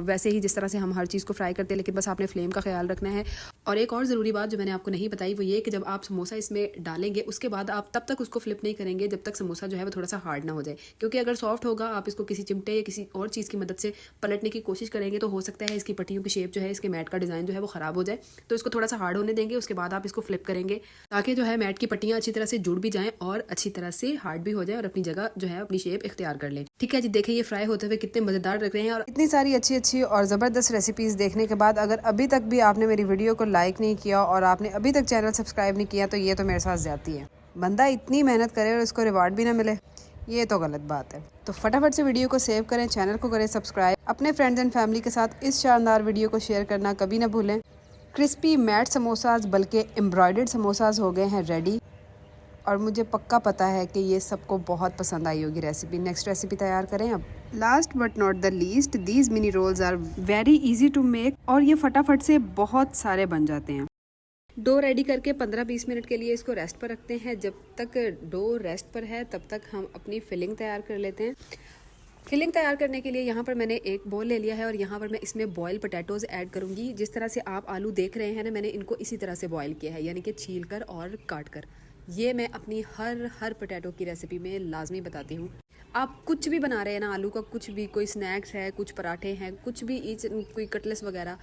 वैसे ही जिस तरह से हम हर चीज़ को फ्राई करते हैं, लेकिन बस आपने फ्लेम का ख्याल रखना है। और एक और ज़रूरी बात जो मैंने आपको नहीं बताई वो ये कि जब आप समोसा इसमें डालेंगे उसके बाद आप तब तक उसको फ्लिप नहीं करेंगे जब तक समोसा जो है वो थोड़ा सा हार्ड ना हो जाए, क्योंकि अगर सॉफ्ट होगा आप इसको किसी चिमटे या किसी और चीज़ की मदद से पलटने की कोशिश करेंगे तो हो सकता है इसकी पट्टियों की शेप जो है, इसके मैट का डिज़ाइन जो है वो ख़राब हो जाए। तो इसको थोड़ा सा हार्ड होने देंगे, उसके बाद आप इसको फ्लिप करेंगे ताकि जो है मैट की पट्टियाँ अच्छी तरह से जुड़ भी जाएँ और अच्छी तरह से हार्ड भी हो जाए और अपनी जगह जो है अपनी शेप इख्तियार कर लें। ठीक है जी, देखिए ये फ्राई होते हुए कितने मज़ेदार लग रहे हैं। और इतनी सारी अच्छी अच्छी और ज़बरदस्त रेसिपीज़ देखने के बाद अगर अभी तक भी आपने मेरी वीडियो को लाइक नहीं किया और आपने अभी तक चैनल सब्सक्राइब नहीं किया तो ये तो मेरे साथ ज़्यादती है। बंदा इतनी मेहनत करे और उसको रिवार्ड भी ना मिले, ये तो गलत बात है। तो फटाफट से वीडियो को सेव करें, चैनल को करें सब्सक्राइब, अपने फ्रेंड्स एंड फैमिली के साथ इस शानदार वीडियो को शेयर करना कभी ना भूलें। क्रिस्पी मैट समोसाज बल्कि एम्ब्रॉयडर्ड समोसाज हो गए हैं रेडी और मुझे पक्का पता है कि ये सबको बहुत पसंद आई होगी रेसिपी। नेक्स्ट रेसिपी तैयार करें अब। Last but not the least, these mini rolls are very easy to make और ये फटाफट से बहुत सारे बन जाते हैं। डो रेडी करके 15-20 मिनट के लिए इसको रेस्ट पर रखते हैं। जब तक डो रेस्ट पर है तब तक हम अपनी फिलिंग तैयार कर लेते हैं। फिलिंग तैयार करने के लिए यहाँ पर मैंने एक बोल ले लिया है और यहाँ पर मैं इसमें बॉयल पोटैटोज़ ऐड करूँगी। जिस तरह से आप आलू देख रहे हैं ना, मैंने इनको इसी तरह से बॉयल किया है, यानी कि छील कर और काट कर। ये मैं अपनी हर पोटैटो की रेसिपी में लाजमी बताती हूँ। आप कुछ भी बना रहे हैं ना आलू का, कुछ भी, कोई स्नैक्स है, कुछ पराठे हैं, कुछ भी, कोई कटलेस वगैरह,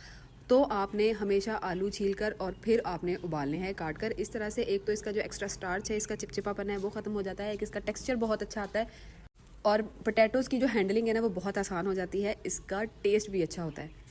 तो आपने हमेशा आलू छीलकर और फिर आपने उबालने हैं काट कर। इस तरह से एक तो इसका जो एक्स्ट्रा स्टार्च है, इसका चिपचिपापन है वो ख़त्म हो जाता है, एक इसका टेक्सचर बहुत अच्छा आता है और पोटैटोज़ की जो हैंडलिंग है ना वो बहुत आसान हो जाती है, इसका टेस्ट भी अच्छा होता है।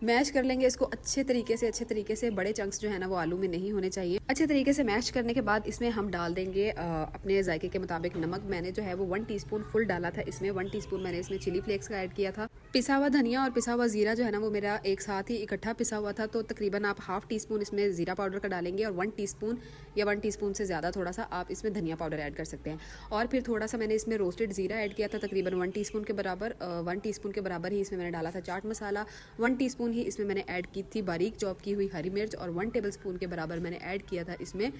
मैश कर लेंगे इसको अच्छे तरीके से। बड़े चंक्स जो है ना वो आलू में नहीं होने चाहिए। अच्छे तरीके से मैश करने के बाद इसमें हम डाल देंगे अपने जायके के मुताबिक नमक। मैंने जो है वो 1 टीस्पून फुल डाला था इसमें, 1 टीस्पून मैंने इसमें चिली फ्लेक्स का ऐड किया था पिसा हुआ धनिया और पिसा हुआ ज़ीरा जो है ना वो मेरा एक साथ ही इकट्ठा पिसा हुआ था, तो तकरीबन आप हाफ़ टी स्पून इसमें ज़ीरा पाउडर का डालेंगे और 1 टीस्पून या 1 टीस्पून से ज़्यादा थोड़ा सा आप इसमें धनिया पाउडर ऐड कर सकते हैं। और फिर थोड़ा सा मैंने इसमें रोस्टेड ज़ीरा ऐड किया था, तकरीबन 1 टीस्पून के बराबर। 1 टीस्पून के बराबर ही इसमें मैंने डाला था चाट मसाला। 1 टीस्पून ही इसमें मैंने ऐड की थी बारीक चॉप की हुई हरी मिर्च, और 1 टेबल स्पून के बराबर मैंने ऐड किया था इसमें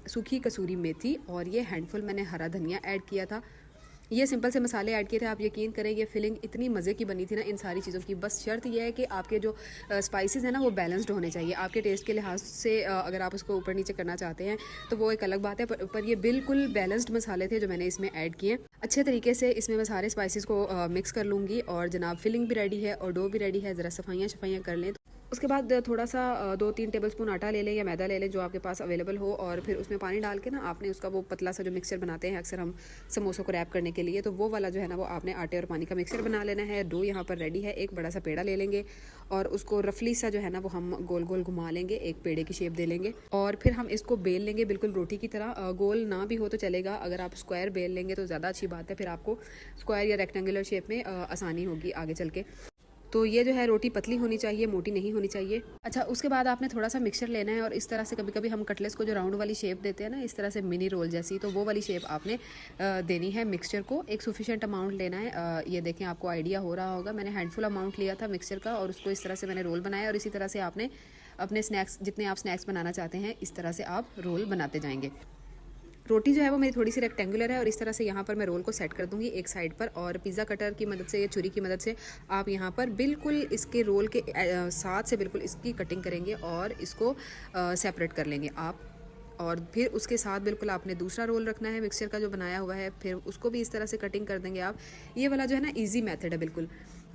सूखी कसूरी मेथी, और ये हैंडफुल मैंने हरा धनिया ऐड किया था। ये सिंपल से मसाले ऐड किए थे। आप यकीन करें ये फिलिंग इतनी मज़े की बनी थी ना इन सारी चीज़ों की। बस शर्त यह है कि आपके जो स्पाइसेस हैं ना वो बैलेंस्ड होने चाहिए आपके टेस्ट के लिहाज से। अगर आप उसको ऊपर नीचे करना चाहते हैं तो वो एक अलग बात है, पर ये बिल्कुल बैलेंस्ड मसाले थे जो मैंने इसमें ऐड किए। अच्छे तरीके से इसमें मैं सारे स्पाइसेस को मिक्स कर लूँगी, और जनाब फिलिंग भी रेडी है और डो भी रेडी है। ज़रा सफाइयाँ कर लें। उसके बाद थोड़ा सा 2-3 टेबलस्पून आटा ले लें या मैदा ले लें जो आपके पास अवेलेबल हो, और फिर उसमें पानी डाल के ना आपने उसका वो पतला सा जो मिक्सचर बनाते हैं अक्सर हम समोसों को रैप करने के लिए, तो वो वाला जो है ना वो आपने आटे और पानी का मिक्सचर बना लेना है। डो यहाँ पर रेडी है। एक बड़ा सा पेड़ा ले लेंगे और उसको रफली सा जो है ना वो हम गोल गोल घुमा लेंगे, एक पेड़े की शेप दे लेंगे, और फिर हम इसको बेल लेंगे बिल्कुल रोटी की तरह। गोल ना भी हो तो चलेगा, अगर आप स्क्वायर बेल लेंगे तो ज़्यादा अच्छी बात है, फिर आपको स्क्वायर या रेक्टेंगुलर शेप में आसानी होगी आगे चल के। तो ये जो है रोटी पतली होनी चाहिए, मोटी नहीं होनी चाहिए। अच्छा, उसके बाद आपने थोड़ा सा मिक्सचर लेना है और इस तरह से कभी कभी हम कटलेट्स को जो राउंड वाली शेप देते हैं ना, इस तरह से मिनी रोल जैसी, तो वो वाली शेप आपने देनी है मिक्सचर को। एक सफिशिएंट अमाउंट लेना है। ये देखें आपको आइडिया हो रहा होगा, मैंने हैंडफुल अमाउंट लिया था मिक्सचर का और उसको इस तरह से मैंने रोल बनाया, और इसी तरह से आपने अपने स्नैक्स जितने आप स्नैक्स बनाना चाहते हैं इस तरह से आप रोल बनाते जाएंगे। रोटी जो है वो मेरी थोड़ी सी रेक्टेंगुलर है और इस तरह से यहाँ पर मैं रोल को सेट कर दूंगी एक साइड पर, और पिज़्ज़ा कटर की मदद से या छुरी की मदद से आप यहाँ पर बिल्कुल इसके रोल के साथ से बिल्कुल इसकी कटिंग करेंगे और इसको सेपरेट कर लेंगे आप। और फिर उसके साथ बिल्कुल आपने दूसरा रोल रखना है मिक्सचर का जो बनाया हुआ है, फिर उसको भी इस तरह से कटिंग कर देंगे आप। ये वाला जो है ना ईजी मेथड है बिल्कुल।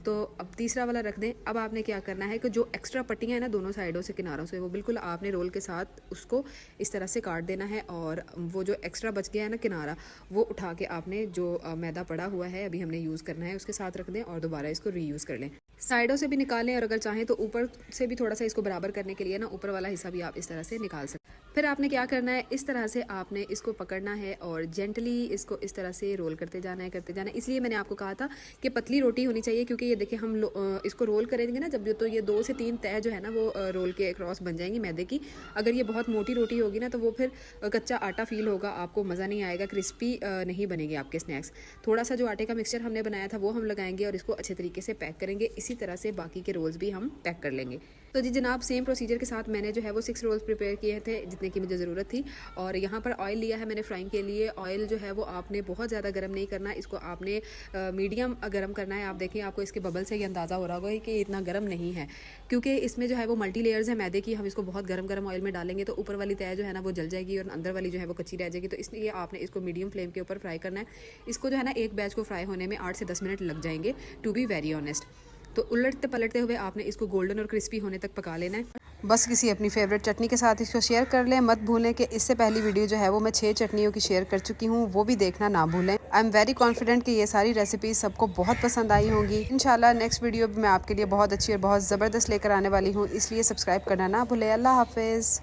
तो अब तीसरा वाला रख दें। अब आपने क्या करना है कि जो एक्स्ट्रा पट्टियाँ हैं ना दोनों साइडों से किनारों से, वो बिल्कुल आपने रोल के साथ उसको इस तरह से काट देना है, और वो जो एक्स्ट्रा बच गया है ना किनारा, वो उठा के आपने जो मैदा पड़ा हुआ है अभी हमने यूज़ करना है उसके साथ रख दें और दोबारा इसको रीयूज़ कर लें। साइडों से भी निकालें, और अगर चाहें तो ऊपर से भी थोड़ा सा इसको बराबर करने के लिए ना ऊपर वाला हिस्सा भी आप इस तरह से निकाल सकते हैं। फिर आपने क्या करना है, इस तरह से आपने इसको पकड़ना है और जेंटली इसको इस तरह से रोल करते जाना है। इसलिए मैंने आपको कहा था कि पतली रोटी होनी चाहिए, क्योंकि ये देखिए हम इसको रोल करेंगे ना जब, तो ये 2 से 3 तह जो है ना वो रोल के क्रॉस बन जाएंगी मैदे की। अगर ये बहुत मोटी रोटी होगी ना तो वो फिर कच्चा आटा फील होगा, आपको मज़ा नहीं आएगा, क्रिस्पी नहीं बनेंगे आपके स्नैक्स। थोड़ा सा जो आटे का मिक्सचर हमने बनाया था वो हम लगाएंगे और इसको अच्छे तरीके से पैक करेंगे। इसी तरह से बाकी के रोल्स भी हम पैक कर लेंगे। तो जी जनाब, सेम प्रोसीजर के साथ मैंने जो है वो 6 रोल्स प्रिपेयर किए थे जितने की मुझे ज़रूरत थी, और यहाँ पर ऑयल लिया है मैंने फ्राइंग के लिए। ऑयल जो है वो आपने बहुत ज़्यादा गर्म नहीं करना, इसको आपने मीडियम गर्म करना है। आप देखें आपको इसके बबल से ही अंदाज़ा हो रहा होगा कि इतना गर्म नहीं है, क्योंकि इसमें जो है वो मल्टी लेयर्स है मैदे की। हम इसको बहुत गर्म ऑयल में डालेंगे तो ऊपर वाली तह जो है ना वो जल जाएगी और अंदर वाली जो है वो कच्ची रह जाएगी। तो इसलिए आपने इसको मीडियम फ्लेम के ऊपर फ्राई करना है। इसको जो है ना एक बैच को फ्राई होने में 8 से 10 मिनट लग जाएंगे, टू बी वेरी ऑनेस्ट। तो उलटते पलटते हुए आपने इसको गोल्डन और क्रिस्पी होने तक पका लेना है। बस किसी अपनी फेवरेट चटनी के साथ इसको शेयर कर लें। मत भूलें कि इससे पहली वीडियो जो है वो मैं 6 चटनियों की शेयर कर चुकी हूँ, वो भी देखना ना भूलें। आई एम वेरी कॉन्फिडेंट कि ये सारी रेसिपीज सबको बहुत पसंद आई होंगी। इंशाल्लाह नेक्स्ट वीडियो भी मैं आपके लिए बहुत अच्छी और बहुत ज़बरदस्त लेकर आने वाली हूँ, इसलिए सब्सक्राइब करना ना भूलें। अल्लाह हाफिज़।